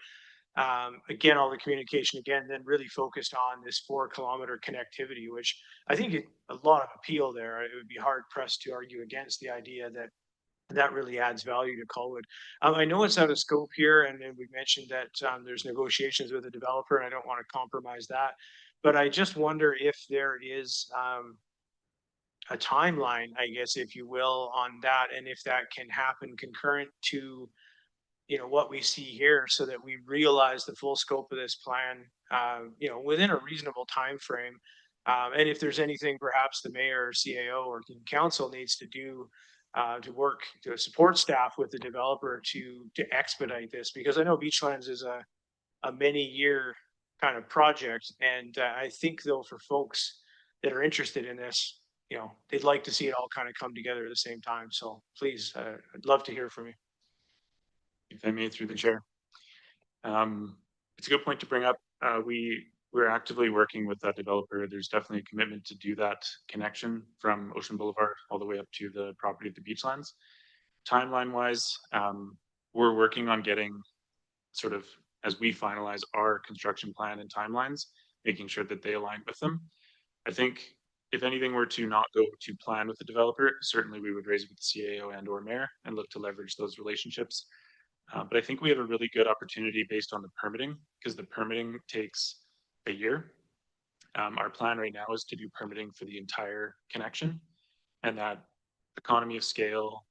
Speaker 7: again, all the communication again then really focused on this 4 kilometer connectivity, which I think a lot of appeal there. It would be hard pressed to argue against the idea that that really adds value to Colwood. I know it's out of scope here, and we mentioned that there's negotiations with the developer, and I don't want to compromise that. But I just wonder if there is a timeline, I guess, if you will, on that, and if that can happen concurrent to, you know, what we see here, so that we realize the full scope of this plan, you know, within a reasonable time frame. And if there's anything perhaps the mayor or CAO or council needs to do to work to support staff with the developer to expedite this, because I know Beachlands is a many-year kind of project, and I think though for folks that are interested in this, you know, they'd like to see it all kind of come together at the same time. So please, I'd love to hear from you.
Speaker 11: If I may, through the chair. It's a good point to bring up. We're actively working with that developer. There's definitely a commitment to do that connection from Ocean Boulevard all the way up to the property of the Beachlands. Timeline wise, we're working on getting sort of, as we finalize our construction plan and timelines, making sure that they align with them. I think if anything were to not go to plan with the developer, certainly we would raise it with the CAO and or mayor and look to leverage those relationships. But I think we have a really good opportunity based on the permitting, because the permitting takes a year. Our plan right now is to do permitting for the entire connection, and that economy of scale,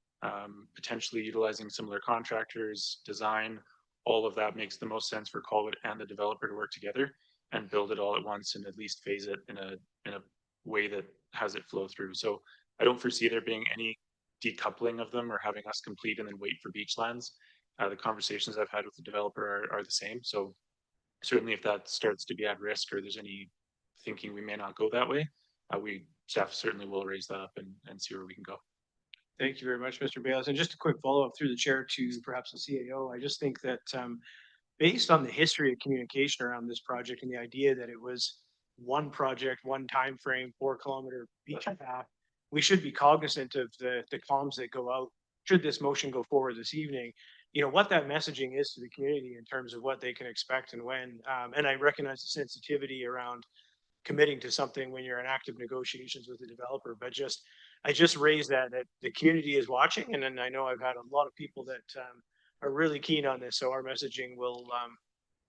Speaker 11: potentially utilizing similar contractors, design, all of that makes the most sense for Colwood and the developer to work together and build it all at once, and at least phase it in a way that has it flow through. So I don't foresee there being any decoupling of them or having us complete and then wait for Beachlands. The conversations I've had with the developer are the same. So certainly if that starts to be at risk or there's any thinking we may not go that way, staff certainly will raise that up and see where we can go.
Speaker 7: Thank you very much, Mr. Bales. And just a quick follow-up through the chair to perhaps the CAO. I just think that based on the history of communication around this project and the idea that it was one project, one time frame, 4 kilometer beach path, we should be cognizant of the comms that go out should this motion go forward this evening. You know, what that messaging is to the community in terms of what they can expect and when. And I recognize the sensitivity around committing to something when you're in active negotiations with the developer, but I just raised that the community is watching, and then I know I've had a lot of people that are really keen on this, so our messaging will,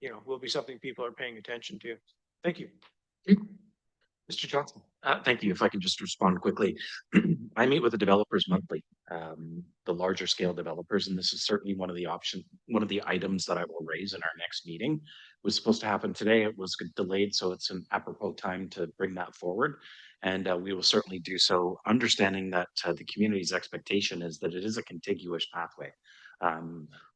Speaker 7: you know, will be something people are paying attention to. Thank you.
Speaker 1: Mr. Johnson.
Speaker 3: Thank you. If I can just respond quickly. I meet with the developers monthly, the larger scale developers, and this is certainly one of the items that I will raise in our next meeting. It was supposed to happen today. It was delayed, so it's an apropos time to bring that forward. And we will certainly do so, understanding that the community's expectation is that it is a contiguous pathway.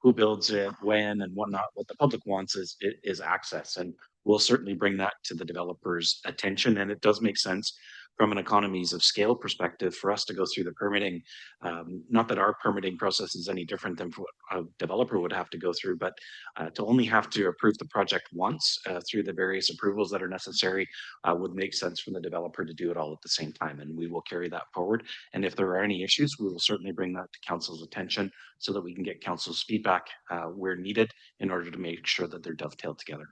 Speaker 3: Who builds it, when, and whatnot. What the public wants is access, and we'll certainly bring that to the developers' attention. And it does make sense from an economies of scale perspective for us to go through the permitting. Not that our permitting process is any different than what a developer would have to go through, but to only have to approve the project once through the various approvals that are necessary would make sense from the developer to do it all at the same time. And we will carry that forward. And if there are any issues, we will certainly bring that to council's attention so that we can get council's feedback where needed in order to make sure that they're dovetailed together.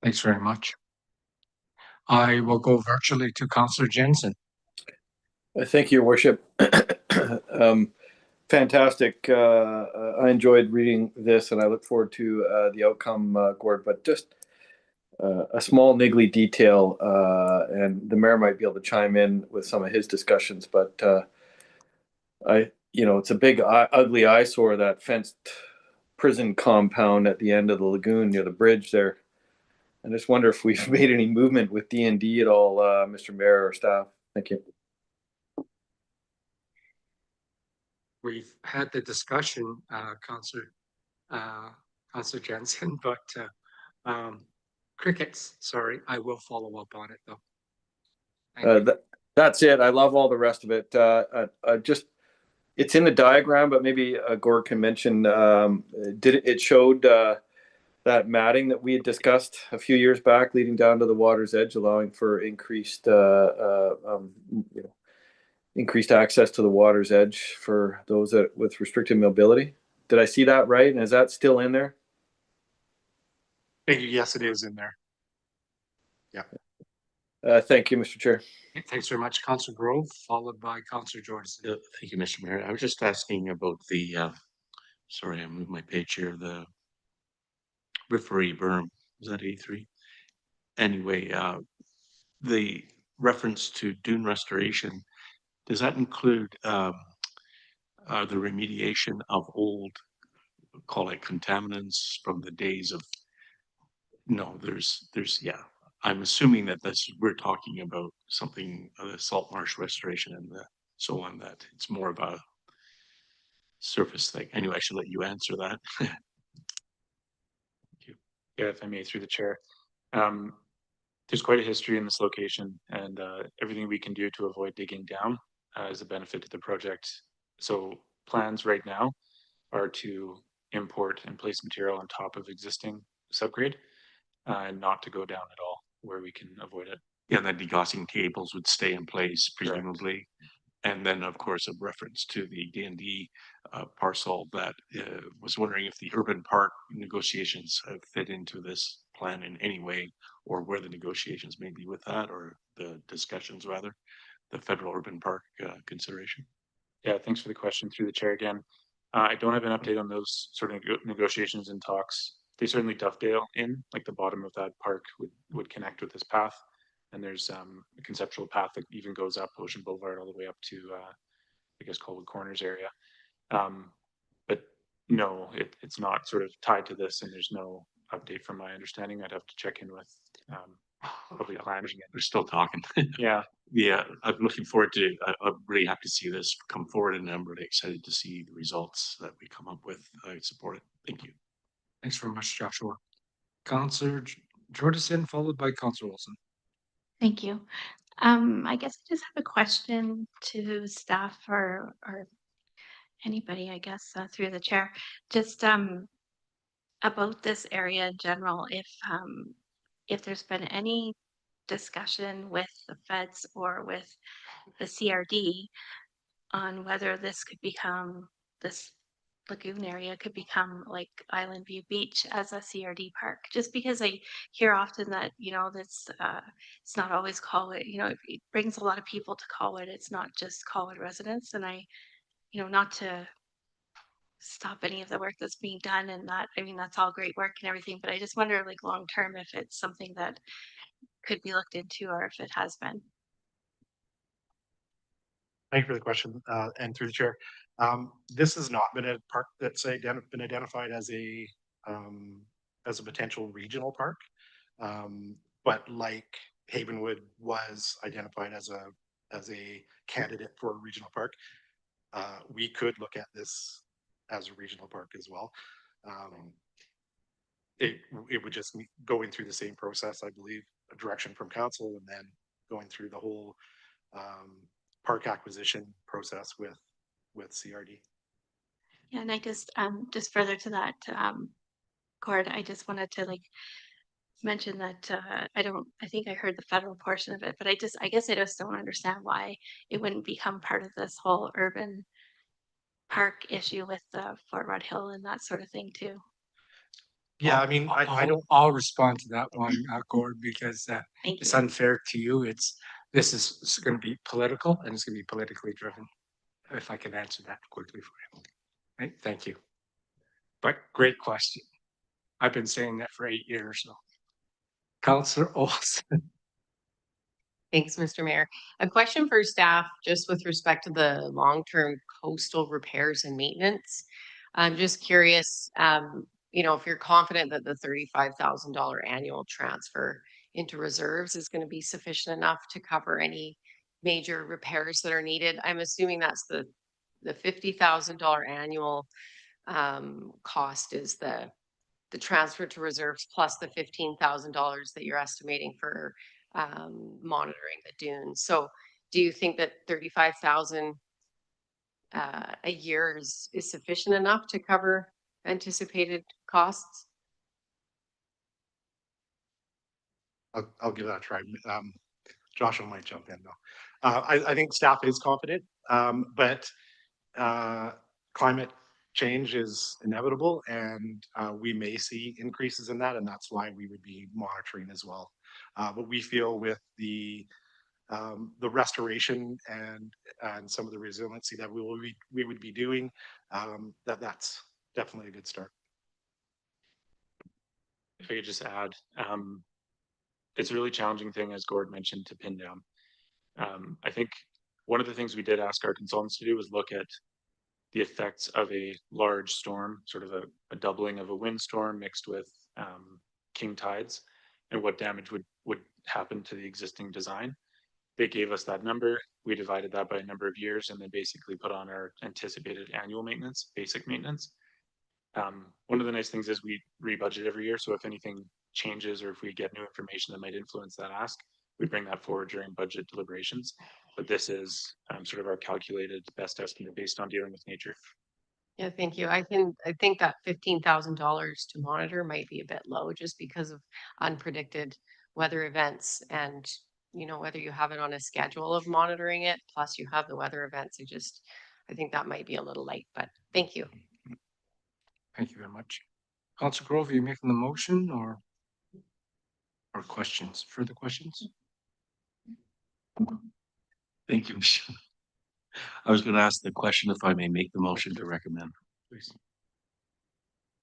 Speaker 1: Thanks very much. I will go virtually to Councillor Jensen.
Speaker 12: Thank you, Your Worship. Fantastic. I enjoyed reading this, and I look forward to the outcome, Gord. But just a small niggly detail, and the mayor might be able to chime in with some of his discussions. But it's a big, ugly eyesore, that fenced prison compound at the end of the lagoon near the bridge there. I just wonder if we've made any movement with D&D at all, Mr. Mayor or staff. Thank you.
Speaker 1: We've had the discussion, Councillor Jensen, but crickets, sorry, I will follow up on it though.
Speaker 12: That's it. I love all the rest of it. Just, it's in the diagram, but maybe Gord can mention, it showed that matting that we had discussed a few years back leading down to the water's edge, allowing for increased increased access to the water's edge for those with restricted mobility. Did I see that right? And is that still in there?
Speaker 10: Thank you. Yes, it is in there. Yeah.
Speaker 12: Thank you, Mr. Chair.
Speaker 1: Thanks very much, Councillor Grove, followed by Councillor Jordison.
Speaker 6: Thank you, Mr. Mayor. I was just asking about the, sorry, I moved my page here, the referee berm. Is that A3? Anyway, the reference to dune restoration, does that include the remediation of old, call it contaminants from the days of, no, there's, yeah. I'm assuming that we're talking about something, the salt marsh restoration and so on, that it's more of a surface thing. Anyway, I should let you answer that. Thank you.
Speaker 11: Yeah, if I may, through the chair. There's quite a history in this location, and everything we can do to avoid digging down is a benefit to the project. So plans right now are to import and place material on top of existing subgrade and not to go down at all where we can avoid it.
Speaker 6: Yeah, the degaussing tables would stay in place, presumably. Correct. And then, of course, a reference to the D&D parcel that was wondering if the urban park negotiations have fit into this plan in any way, or where the negotiations may be with that, or the discussions rather, the federal urban park consideration.
Speaker 11: Yeah, thanks for the question through the chair again. I don't have an update on those sort of negotiations and talks. They certainly dovetail in, like the bottom of that park would connect with this path. And there's a conceptual path that even goes up Ocean Boulevard all the way up to, I guess, Colwood Corners area. But no, it's not sort of tied to this, and there's no update from my understanding. I'd have to check in with probably planning.
Speaker 6: We're still talking.
Speaker 11: Yeah.
Speaker 6: Yeah, I'm looking forward to, I'm really happy to see this come forward, and I'm really excited to see the results that we come up with. I support it. Thank you.
Speaker 1: Thanks very much, Joshua. Councillor Jordison, followed by Councillor Wilson.
Speaker 9: Thank you. I guess I just have a question to staff or anybody, I guess, through the chair, just about this area in general. If there's been any discussion with the feds or with the CRD on whether this lagoon area could become like Island View Beach as a CRD park, just because I hear often that, that's it's not always Colwood, it brings a lot of people to Colwood. It's not just Colwood residents, and I, not to stop any of the work that's being done, and that, I mean, that's all great work and everything, but I just wonder, like, long term, if it's something that could be looked into, or if it has been.
Speaker 10: Thank you for the question, and through the chair. This has not been a park that's been identified as a potential regional park, but like Havenwood was identified as a candidate for a regional park. We could look at this as a regional park as well. It would just be going through the same process, I believe, a direction from council, and then going through the whole park acquisition process with CRD.
Speaker 9: Yeah, and I just further to that, Gord, I just wanted to mention that I think I heard the federal portion of it, but I guess I just don't understand why it wouldn't become part of this whole urban park issue with Fort Rudd Hill and that sort of thing too.
Speaker 10: Yeah, I mean,
Speaker 1: I'll respond to that one, Gord, because it's unfair to you. This is going to be political, and it's going to be politically driven. If I can answer that quickly for you. Right, thank you. But great question. I've been saying that for 8 years now. Councillor Olson.
Speaker 5: Thanks, Mr. Mayor. A question for staff, just with respect to the long-term coastal repairs and maintenance. I'm just curious, you know, if you're confident that the $35,000 annual transfer into reserves is going to be sufficient enough to cover any major repairs that are needed. I'm assuming that's the $50,000 annual cost is the transfer to reserves plus the $15,000 that you're estimating for monitoring the dunes. So do you think that 35,000 a year is sufficient enough to cover anticipated costs?
Speaker 10: I'll give that a try. Joshua might jump in though. I think staff is confident, but climate change is inevitable, and we may see increases in that, and that's why we would be monitoring as well. But we feel with the restoration and some of the resiliency that we would be doing, that's definitely a good start.
Speaker 11: If I could just add, it's a really challenging thing, as Gord mentioned, to pin down. I think one of the things we did ask our consultants to do was look at the effects of a large storm, sort of a doubling of a windstorm mixed with king tides, and what damage would happen to the existing design. They gave us that number. We divided that by a number of years and then basically put on our anticipated annual maintenance, basic maintenance. One of the nice things is we rebudget every year. So if anything changes or if we get new information that might influence that ask, we bring that forward during budget deliberations. But this is sort of our calculated best estimate based on dealing with nature.
Speaker 5: Yeah, thank you. I think that $15,000 to monitor might be a bit low just because of unpredicted weather events, and you know, whether you have it on a schedule of monitoring it, plus you have the weather events. I think that might be a little light, but thank you.
Speaker 1: Thank you very much. Councillor Grove, are you making the motion or questions? Further questions?
Speaker 6: Thank you, Michelle. I was going to ask the question if I may make the motion to recommend, please.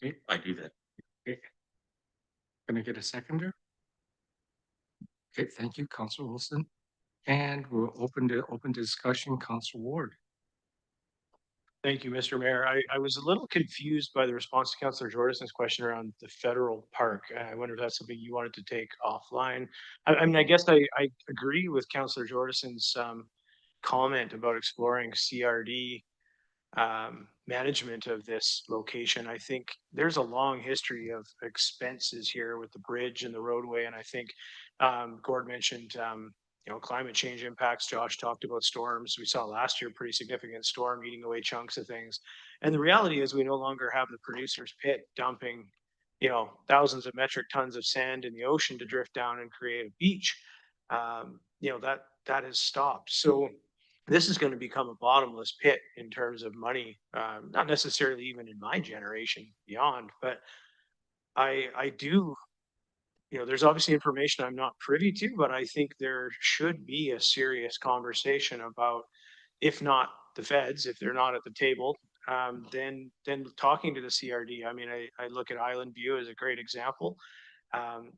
Speaker 1: Okay,
Speaker 6: I do that.
Speaker 1: okay. Can I get a seconder? Okay, thank you, Councillor Wilson. And we're open to discussion, Councillor Ward.
Speaker 7: Thank you, Mr. Mayor. I was a little confused by the response to Councillor Jordison's question around the federal park. I wonder if that's something you wanted to take offline. I mean, I guess I agree with Councillor Jordison's comment about exploring CRD management of this location. I think there's a long history of expenses here with the bridge and the roadway, and I think Gord mentioned you know, climate change impacts. Josh talked about storms. We saw last year a pretty significant storm eating away chunks of things. And the reality is we no longer have the producer's pit dumping, you know, thousands of metric tons of sand in the ocean to drift down and create a beach. You know, that has stopped. So this is going to become a bottomless pit in terms of money, not necessarily even in my generation beyond, but I do, you know, there's obviously information I'm not privy to, but I think there should be a serious conversation about, if not the feds, if they're not at the table, then talking to the CRD. I mean, I look at Island View as a great example.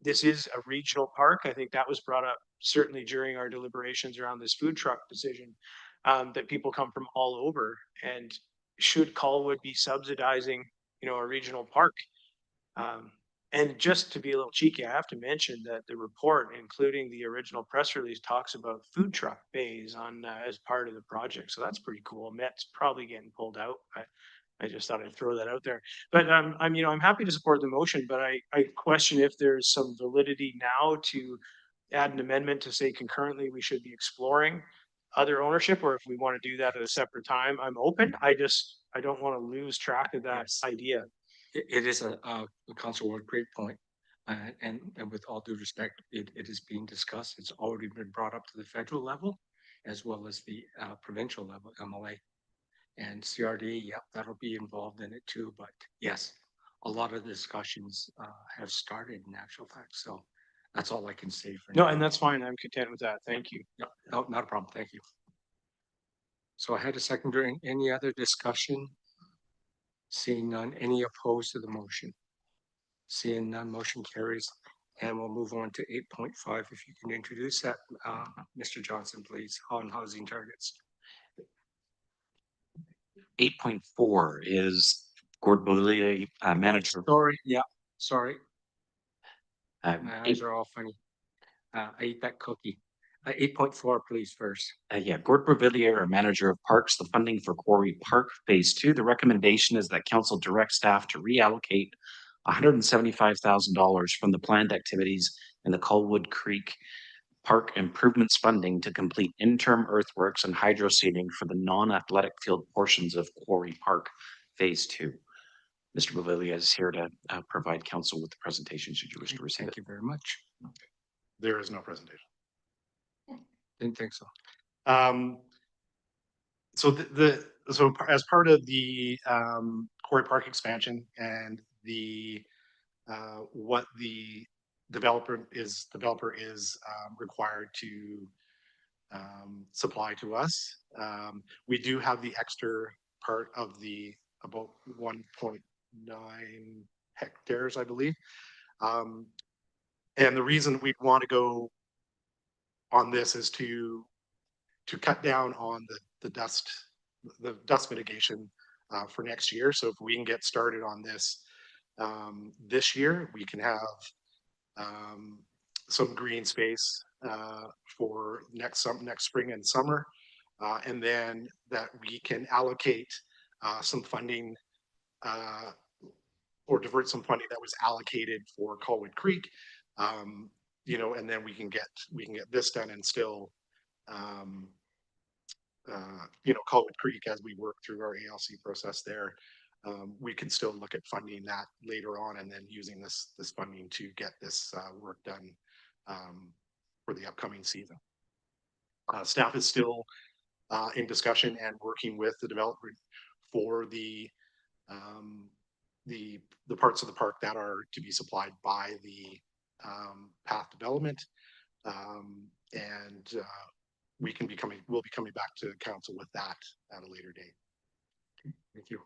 Speaker 7: This is a regional park. I think that was brought up certainly during our deliberations around this food truck decision, that people come from all over. And should Colwood be subsidizing, you know, a regional park? And just to be a little cheeky, I have to mention that the report, including the original press release, talks about food truck bays on as part of the project. So that's pretty cool. Met's probably getting pulled out. I just thought I'd throw that out there. But I'm, you know, I'm happy to support the motion, but I question if there's some validity now to add an amendment to say concurrently we should be exploring other ownership, or if we want to do that at a separate time. I'm open. I don't want to lose track of that idea.
Speaker 1: It is a Councillor Ward, great point. And with all due respect, it is being discussed. It's already been brought up to the federal level as well as the provincial level, MLA. And CRD, yeah, that'll be involved in it too. But yes, a lot of the discussions have started in actual fact. So that's all I can say for now.
Speaker 7: No, and that's fine. I'm content with that. Thank you.
Speaker 1: No, not a problem. Thank you. So I had a seconder. Any other discussion? Seeing none, any opposed to the motion? Seeing none, motion carries. And we'll move on to 8.5. If you can introduce that, Mr. Johnson, please, on housing targets.
Speaker 3: 8.4 is Gord Beauvillier, manager.
Speaker 1: Sorry, yeah, sorry.
Speaker 3: Um,
Speaker 1: My eyes are all funny. I ate that cookie. 8.4, please, first.
Speaker 3: Yeah, Gord Beauvillier, manager of parks, the funding for Quarry Park Phase 2. The recommendation is that council direct staff to reallocate $175,000 from the planned activities in the Colwood Creek Park improvements funding to complete interim earthworks and hydro seeding for the non-athletic field portions of Quarry Park Phase 2. Mr. Beauvillier is here to provide council with the presentation should you wish to receive it.
Speaker 1: Thank you very much.
Speaker 10: There is no presentation.
Speaker 1: Didn't think so.
Speaker 10: So so as part of the Quarry Park expansion and the what the developer is required to supply to us, we do have the extra part of the about 1.9 hectares, I believe. And the reason we want to go on this is to cut down on the dust mitigation for next year. So if we can get started on this this year, we can have some green space for next spring and summer, and then that we can allocate some funding or divert some funding that was allocated for Colwood Creek, you know, and then we can get this done and still you know, Colwood Creek, as we work through our ALC process there, we can still look at funding that later on and then using this funding to get this work done for the upcoming season. Staff is still in discussion and working with the developer for the parts of the park that are to be supplied by the path development, and we'll be coming back to council with that at a later date.
Speaker 1: Thank you.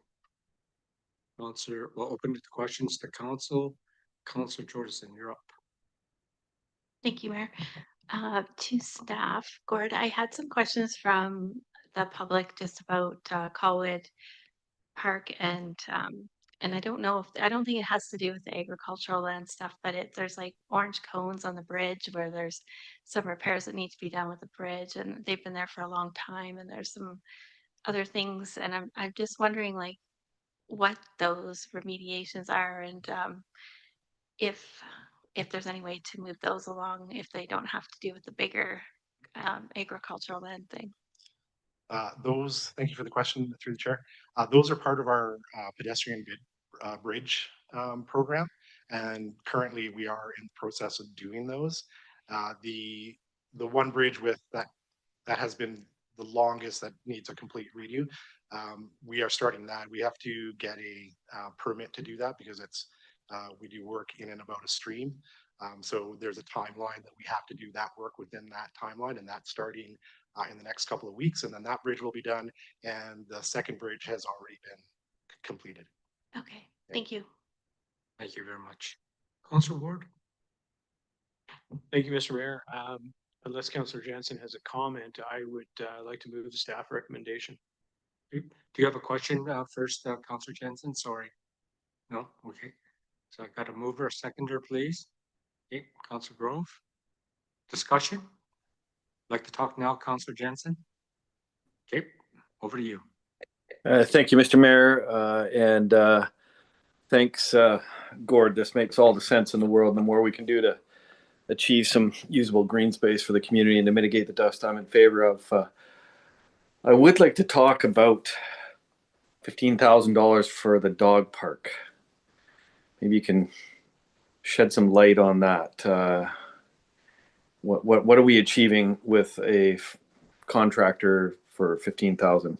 Speaker 1: Councillor, we'll open the questions to council. Councillor Jordison, you're up.
Speaker 9: Thank you, Mayor. To staff, Gord, I had some questions from the public just about Colwood Park and I don't know if I don't think it has to do with the agricultural land stuff, but there's like orange cones on the bridge where there's some repairs that need to be done with the bridge, and they've been there for a long time, and there's some other things, and I'm just wondering like what those remediations are, and if there's any way to move those along if they don't have to do with the bigger agricultural land thing.
Speaker 10: Thank you for the question through the chair. Those are part of our pedestrian bridge program, and currently we are in the process of doing those. The one bridge with that has been the longest that needs a complete redo. We are starting that. We have to get a permit to do that because it's we do work in and about a stream. So there's a timeline that we have to do that work within that timeline, and that's starting in the next couple of weeks, and then that bridge will be done, and the second bridge has already been completed.
Speaker 9: Okay, thank you.
Speaker 1: Thank you very much. Councillor Ward.
Speaker 7: Thank you, Mr. Mayor. Unless Councillor Jansen has a comment, I would like to move the staff recommendation.
Speaker 1: Do you have a question first, Councillor Jansen? Sorry. No? Okay. So I got a mover, a seconder, please. Okay, Councillor Grove. Discussion? Like to talk now, Councillor Jansen? Okay, over to you.
Speaker 12: Thank you, Mr. Mayor, and thanks, Gord. This makes all the sense in the world. The more we can do to achieve some usable green space for the community and to mitigate the dust, I'm in favor of. I would like to talk about $15,000 for the dog park. Maybe you can shed some light on that. What are we achieving with a contractor for $15,000?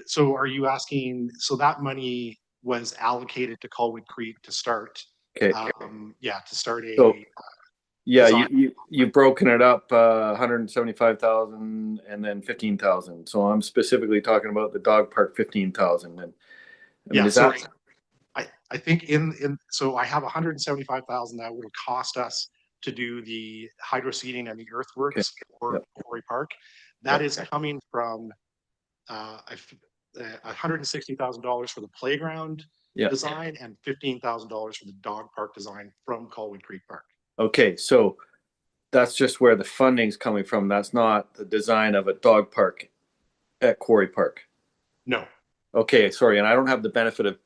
Speaker 10: So are you asking? So that money was allocated to Colwood Creek to start.
Speaker 12: Okay.
Speaker 10: Yeah, to start a.
Speaker 12: So, yeah,
Speaker 10: design.
Speaker 12: you've broken it up, 175,000 and then 15,000. So I'm specifically talking about the dog park 15,000. And I mean, is that?
Speaker 10: I think so I have 175,000 that would have cost us to do the hydro seeding and the earthworks for Quarry Park. That is coming from $160,000 for the playground
Speaker 12: Yeah.
Speaker 10: design and $15,000 for the dog park design from Colwood Creek Park.
Speaker 12: Okay, so that's just where the funding's coming from. That's not the design of a dog park at Quarry Park.
Speaker 10: No.
Speaker 12: Okay, sorry, and I don't have the benefit of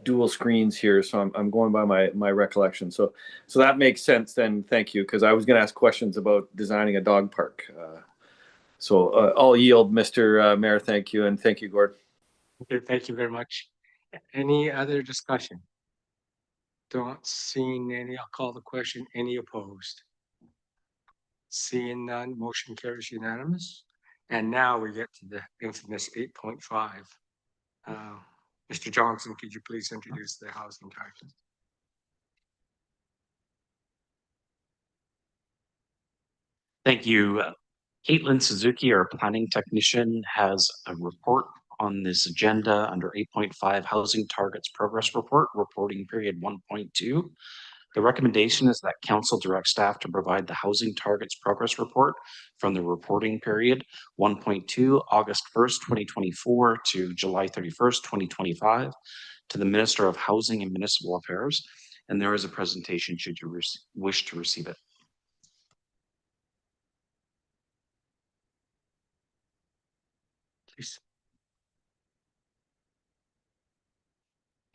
Speaker 12: dual screens here, so I'm going by my recollection. So that makes sense then. Thank you, because I was going to ask questions about designing a dog park. So I'll yield, Mr. Mayor. Thank you, and thank you, Gord.
Speaker 1: Okay, thank you very much. Any other discussion? Don't seeing any, I'll call the question. Any opposed? Seeing none, motion carries unanimous. And now we get to the infamous 8.5. Mr. Johnson, could you please introduce the housing target?
Speaker 3: Thank you. Kaitlyn Suzuki, our planning technician, has a report on this agenda under 8.5 Housing Targets Progress Report, reporting period 1.2. The recommendation is that council direct staff to provide the Housing Targets Progress Report from the reporting period 1.2, August 1st, 2024 to July 31st, 2025 to the Minister of Housing and Municipal Affairs. And there is a presentation should you wish to receive it.
Speaker 1: Please.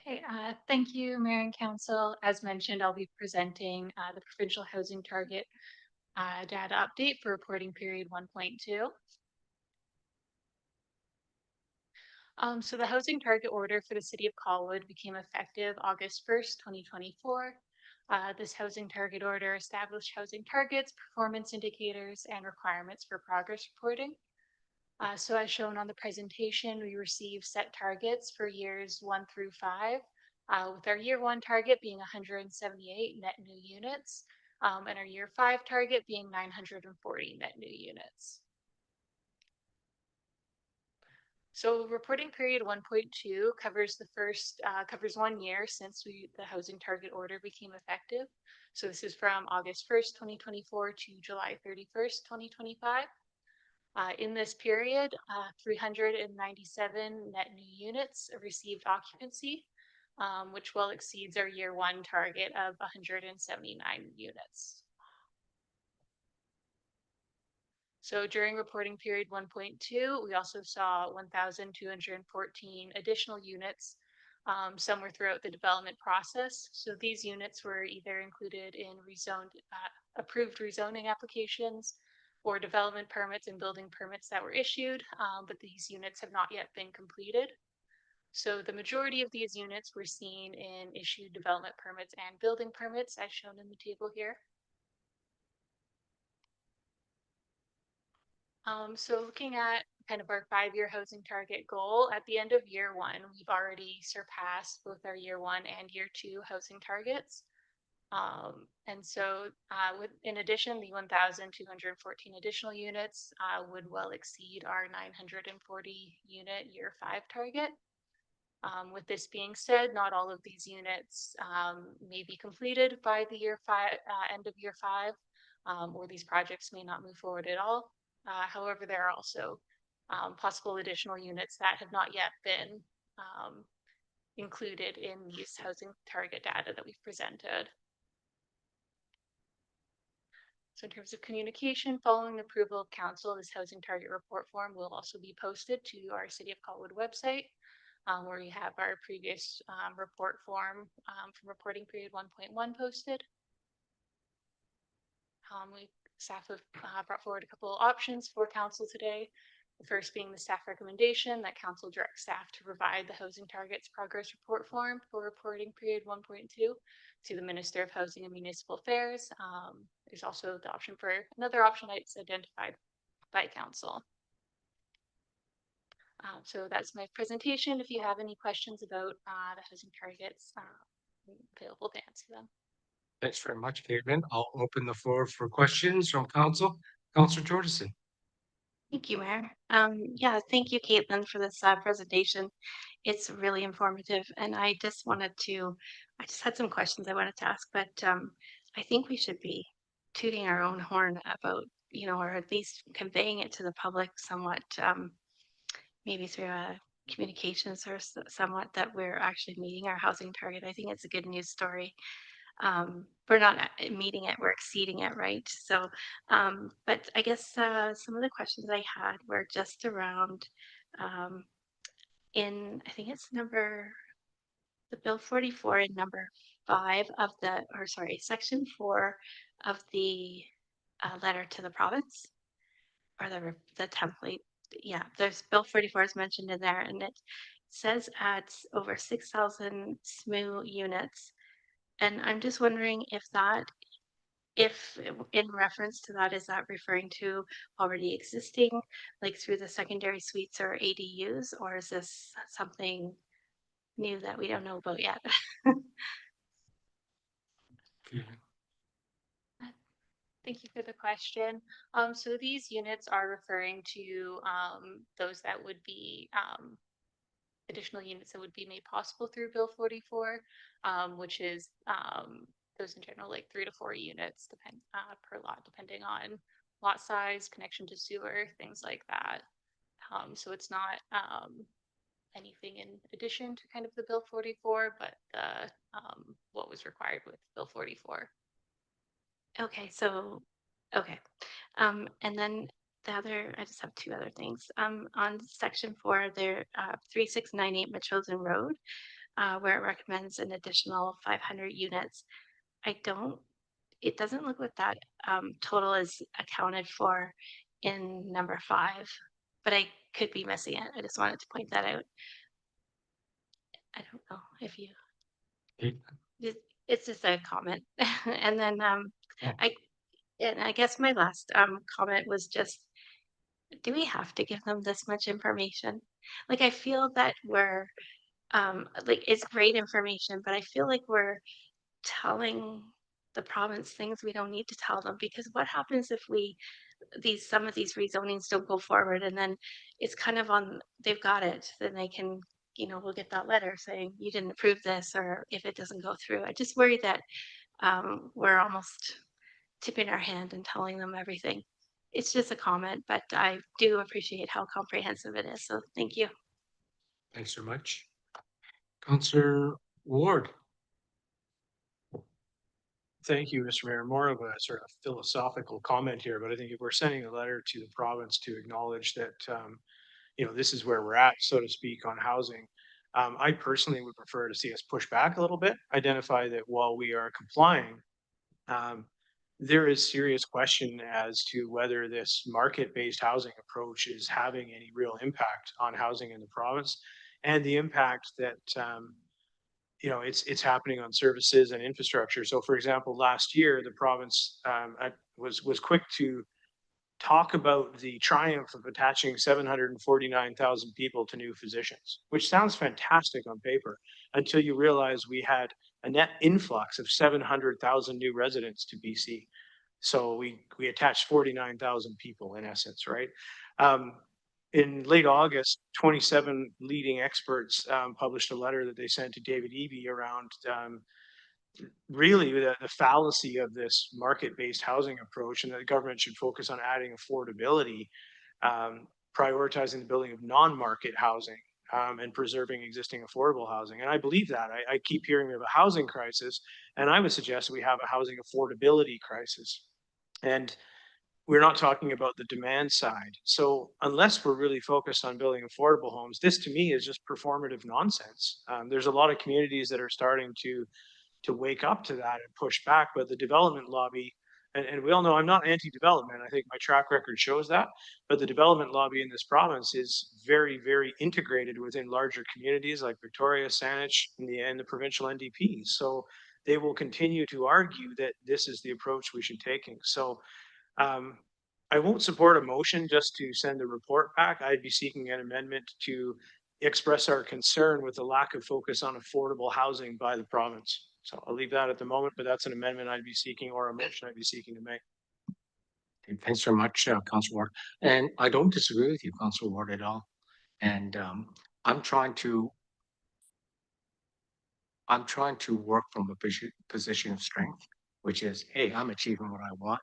Speaker 13: Okay, thank you, Mayor and Council. As mentioned, I'll be presenting the provincial housing target data update for reporting period 1.2. So the housing target order for the city of Colwood became effective August 1st, 2024. This housing target order established housing targets, performance indicators, and requirements for progress reporting. So as shown on the presentation, we received set targets for years 1 through 5, with our year 1 target being 178 net new units, and our year 5 target being 940 net new units. So reporting period 1.2 covers the first, covers 1 year since the housing target order became effective. So this is from August 1st, 2024 to July 31st, 2025. In this period, 397 net new units received occupancy, which well exceeds our year 1 target of 179 units. So during reporting period 1.2, we also saw 1,214 additional units, some were throughout the development process. So these units were either included in approved rezoning applications, or development permits and building permits that were issued, but these units have not yet been completed. So the majority of these units were seen in issued development permits and building permits, as shown in the table here. So looking at kind of our 5-year housing target goal, at the end of year 1, we've already surpassed both our year 1 and year 2 housing targets. And so in addition, the 1,214 additional units would well exceed our 940 unit year 5 target. With this being said, not all of these units may be completed by the year 5, end of year 5, or these projects may not move forward at all. However, there are also possible additional units that have not yet been included in these housing target data that we've presented. So in terms of communication, following the approval of council, this housing target report form will also be posted to our City of Colwood website, where we have our previous report form from reporting period 1.1 posted. Staff have brought forward a couple of options for council today. The first being the staff recommendation that council direct staff to provide the housing targets progress report form for reporting period 1.2 to the Minister of Housing and Municipal Affairs. There's also the option for another option that's identified by council. So that's my presentation. If you have any questions about the housing targets, I'm available to answer them.
Speaker 1: Thanks very much, Kaitlyn. I'll open the floor for questions from council. Councillor Jordison.
Speaker 9: Thank you, Mayor. Yeah, thank you, Kaitlyn, for this presentation. It's really informative, and I just had some questions I wanted to ask, but I think we should be tooting our own horn about, or at least conveying it to the public somewhat maybe through a communications or somewhat that we're actually meeting our housing target. I think it's a good news story. We're not meeting it, we're exceeding it, right? So, but I guess some of the questions I had were just around in, I think it's the Bill 44 in number 5 of the, or sorry, section 4 of the letter to the province, or the template. Yeah, there's Bill 44 is mentioned in there, and it says adds over 6,000 SMU units. And I'm just wondering if in reference to that, is that referring to already existing, like through the secondary suites or ADUs, or is this something new that we don't know about yet?
Speaker 13: Thank you for the question. So these units are referring to those that would be additional units that would be made possible through Bill 44, which is those in general like 3 to 4 units per lot, depending on lot size, connection to sewer, things like that. So it's not anything in addition to kind of the Bill 44, but what was required with Bill 44.
Speaker 9: Okay, so, okay. And then I just have 2 other things. On section 4, there, 3698 Metchosin Road, where it recommends an additional 500 units. It doesn't look like that total is accounted for in number 5, but I could be missing it. I just wanted to point that out. I don't know if you, it's just a comment. And then I guess my last comment was just, do we have to give them this much information? Like, I feel that we're like, it's great information, but I feel like we're telling the province things we don't need to tell them, because what happens if some of these rezonings don't go forward, and then it's kind of they've got it, then they can, we'll get that letter saying you didn't approve this, or if it doesn't go through. I just worry that we're almost tipping our hand and telling them everything. It's just a comment, but I do appreciate how comprehensive it is. So thank you.
Speaker 1: Thanks so much. Councillor Ward.
Speaker 7: Thank you, Mr. Mayor. More of a sort of philosophical comment here, but I think if we're sending a letter to the province to acknowledge that, this is where we're at, so to speak, on housing, I personally would prefer to see us push back a little bit, identify that while we are complying, there is serious question as to whether this market-based housing approach is having any real impact on housing in the province, and the impact that it's happening on services and infrastructure. So, for example, last year the province was quick to talk about the triumph of attaching 749,000 people to new physicians, which sounds fantastic on paper, until you realize we had a net influx of 700,000 new residents to BC. So we attached 49,000 people in essence, right? In late August, 27 leading experts published a letter that they sent to David Eby around really the fallacy of this market-based housing approach, and that the government should focus on adding affordability, prioritizing the building of non-market housing, and preserving existing affordable housing. And I believe that. I keep hearing we have a housing crisis, and I would suggest we have a housing affordability crisis. And we're not talking about the demand side. So unless we're really focused on building affordable homes, this to me is just performative nonsense. There's a lot of communities that are starting to wake up to that and push back, but the development lobby, and we all know I'm not anti-development, I think my track record shows that, but the development lobby in this province is very, very integrated within larger communities like Victoria, Saanich, and the provincial NDPs. So they will continue to argue that this is the approach we should take. So I won't support a motion just to send the report back. I'd be seeking an amendment to express our concern with the lack of focus on affordable housing by the province. So I'll leave that at the moment, but that's an amendment I'd be seeking, or a motion I'd be seeking to make.
Speaker 1: Okay, thanks very much, Councillor Ward. And I don't disagree with you, Councillor Ward, at all. And I'm trying to work from a position of strength, which is, hey, I'm achieving what I want.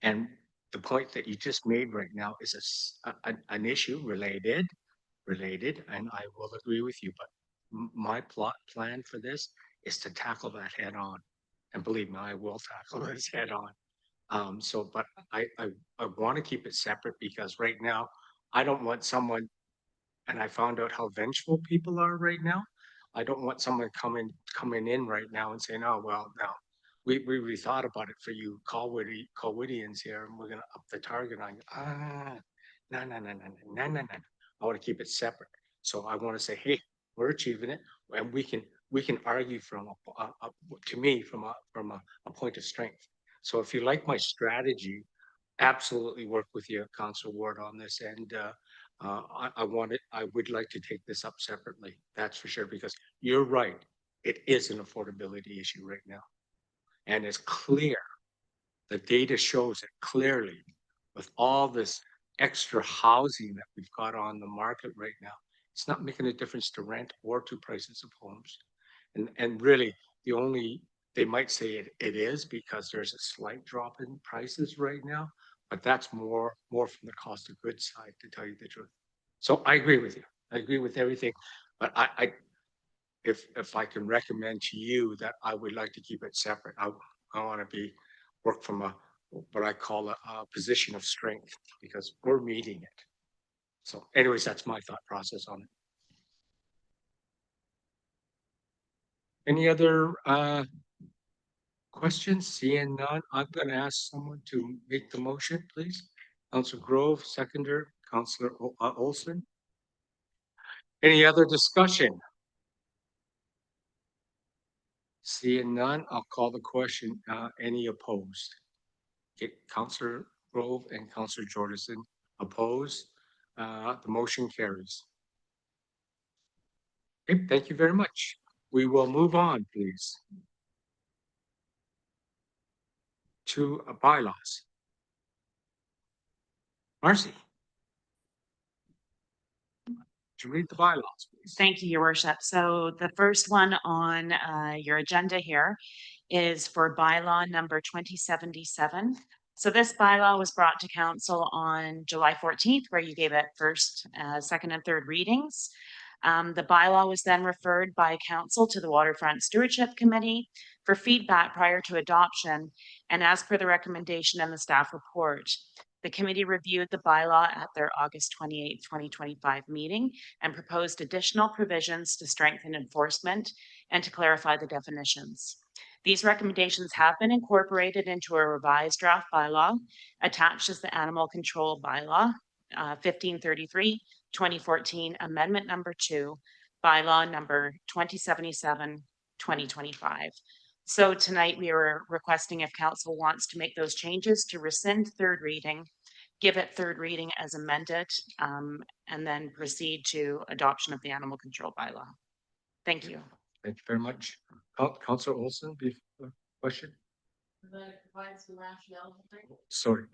Speaker 1: And the point that you just made right now is an issue related related, and I will agree with you, but my plan for this is to tackle that head on. And believe me, I will tackle this head on. But I want to keep it separate because right now, I don't want someone, and I found out how vengeful people are right now. I don't want someone coming in right now and saying, oh, well, no, we thought about it for you Colwoodians here, and we're gonna up the target on you. No. I want to keep it separate. So I want to say, hey, we're achieving it, and we can argue from to me from a point of strength. So if you like my strategy, absolutely work with you, Council Ward, on this. And I would like to take this up separately. That's for sure, because you're right. It is an affordability issue right now. And it's clear, the data shows it clearly with all this extra housing that we've got on the market right now. It's not making a difference to rent or to prices of homes. And really, they might say it is because there's a slight drop in prices right now, but that's more from the cost of goods side, to tell you the truth. So I agree with you. I agree with everything, but if I can recommend to you that I would like to keep it separate, I want to work from what I call a position of strength, because we're meeting it. So anyways, that's my thought process on it. Any other questions? Seeing none, I'm going to ask someone to make the motion, please. Councillor Grove, seconder. Councillor Olson. Any other discussion? Seeing none, I'll call the question. Any opposed? Okay, Councillor Grove and Councillor Jordison opposed. The motion carries. Okay, thank you very much. We will move on, please, to bylaws. Marcy, to read the bylaws, please.
Speaker 14: Thank you, Your Worship. So the first one on your agenda here is for bylaw number 2077. So this bylaw was brought to council on July 14th, where you gave it first, second, and third readings. The bylaw was then referred by council to the Waterfront Stewardship Committee for feedback prior to adoption, and as per the recommendation in the staff report. The committee reviewed the bylaw at their August 28, 2025 meeting and proposed additional provisions to strengthen enforcement and to clarify the definitions. These recommendations have been incorporated into a revised draft bylaw. Attached is the Animal Control Bylaw 1533, 2014, Amendment number 2, Bylaw number 2077, 2025. So tonight we are requesting if council wants to make those changes to rescind third reading, give it third reading as amended, and then proceed to adoption of the animal control bylaw. Thank you.
Speaker 1: Thank you very much. Councillor Olson, question? Sorry.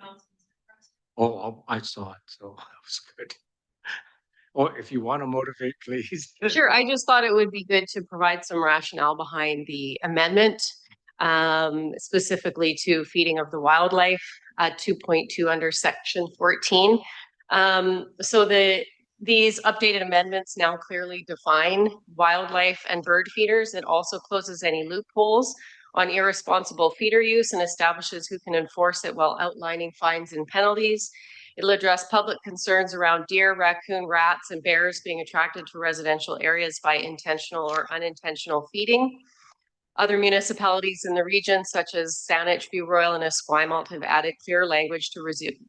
Speaker 1: Oh, I saw it, so that was good. Or if you want to motivate, please.
Speaker 5: Sure, I just thought it would be good to provide some rationale behind the amendment, specifically to feeding of the wildlife, 2.2 under section 14. These updated amendments now clearly define wildlife and bird feeders. It also closes any loopholes on irresponsible feeder use and establishes who can enforce it while outlining fines and penalties. It'll address public concerns around deer, raccoon, rats, and bears being attracted to residential areas by intentional or unintentional feeding. Other municipalities in the region, such as Saanich, View Royal, and Esquimalt, have added clear language to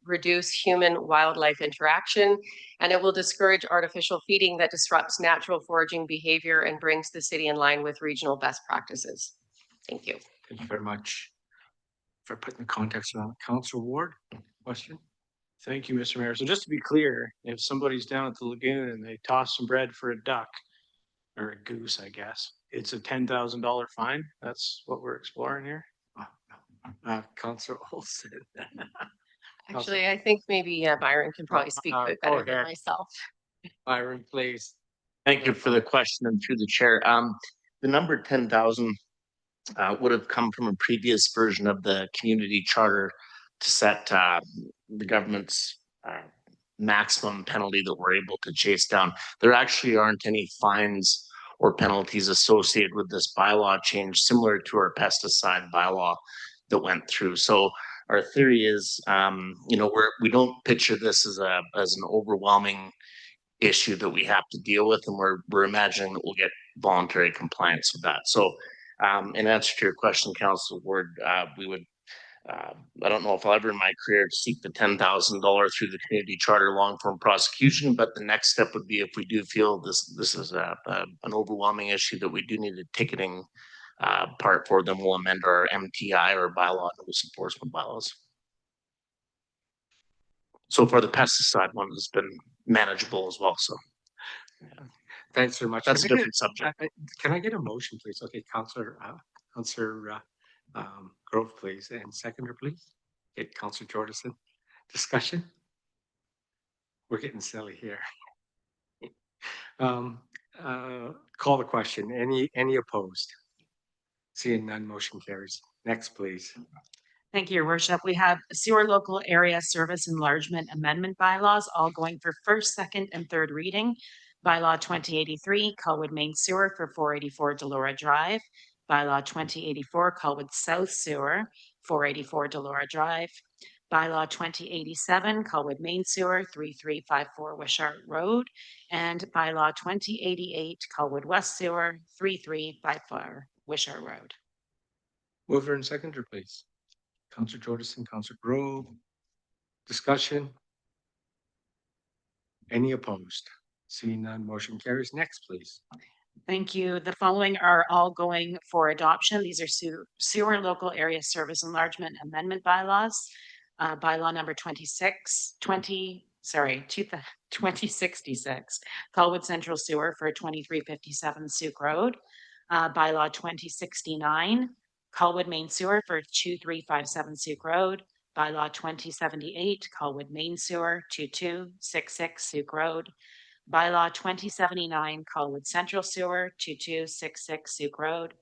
Speaker 5: reduce human-wildlife interaction, and it will discourage artificial feeding that disrupts natural foraging behavior and brings the city in line with regional best practices. Thank you.
Speaker 1: Thank you very much for putting the context around. Councillor Ward, question?
Speaker 7: Thank you, Mr. Mayor. So just to be clear, if somebody's down at the lagoon and they toss some bread for a duck or a goose, I guess, it's a $10,000 fine. That's what we're exploring here.
Speaker 1: Councillor Olson.
Speaker 5: Actually, I think maybe Byron can probably speak to it better than myself.
Speaker 1: Byron, please.
Speaker 15: Thank you for the question and through the chair. The number 10,000 would have come from a previous version of the community charter to set the government's maximum penalty that we're able to chase down. There actually aren't any fines or penalties associated with this bylaw change, similar to our pesticide bylaw that went through. So our theory is, we don't picture this as an overwhelming issue that we have to deal with, and we're imagining that we'll get voluntary compliance with that. So, in answer to your question, Council Ward, we would. I don't know if I'll ever in my career seek the $10,000 through the community charter long form prosecution, but the next step would be if we do feel this is an overwhelming issue that we do need a ticketing part for, then we'll amend our MTI or bylaw notice enforcement bylaws. So far, the pesticide one has been manageable as well. So,
Speaker 1: Thanks very much.
Speaker 15: That's a different subject.
Speaker 1: Can I get a motion, please? Okay, Councillor Grove, please, and seconder, please. Okay, Councillor Jordison. Discussion. We're getting silly here. Call the question. Any opposed? Seeing none, motion carries. Next, please.
Speaker 14: Thank you, Your Worship. We have sewer local area service enlargement amendment bylaws all going for first, second, and third reading. Bylaw 2083, Colwood Main Sewer for 484 Delora Drive. Bylaw 2084, Colwood South Sewer, 484 Delora Drive. Bylaw 2087, Colwood Main Sewer, 3354 Wishart Road. And Bylaw 2088, Colwood West Sewer, 3354 Wishart Road.
Speaker 1: Mover and seconder, please. Councillor Jordison, Councillor Grove. Discussion. Any opposed? Seeing none, motion carries. Next, please.
Speaker 14: Thank you. The following are all going for adoption. These are sewer local area service enlargement amendment bylaws. Bylaw number 2066, Colwood Central Sewer for 2357 Souk Road. Bylaw 2069, Colwood Main Sewer for 2357 Souk Road. Bylaw 2078, Colwood Main Sewer 2266 Souk Road. Bylaw 2079, Colwood Central Sewer 2266 Souk Road.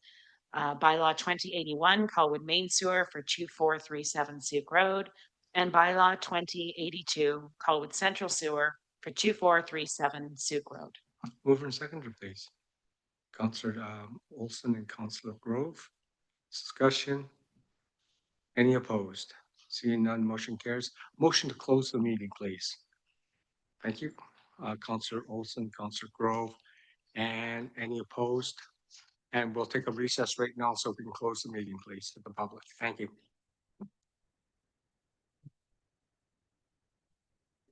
Speaker 14: Bylaw 2081, Colwood Main Sewer for 2437 Souk Road. And Bylaw 2082, Colwood Central Sewer for 2437 Souk Road.
Speaker 1: Mover and seconder, please. Councillor Olson and Councillor Grove. Discussion. Any opposed? Seeing none, motion carries. Motion to close the meeting, please. Thank you. Councillor Olson, Councillor Grove, and any opposed? And we'll take a recess right now so we can close the meeting, please, to the public. Thank you.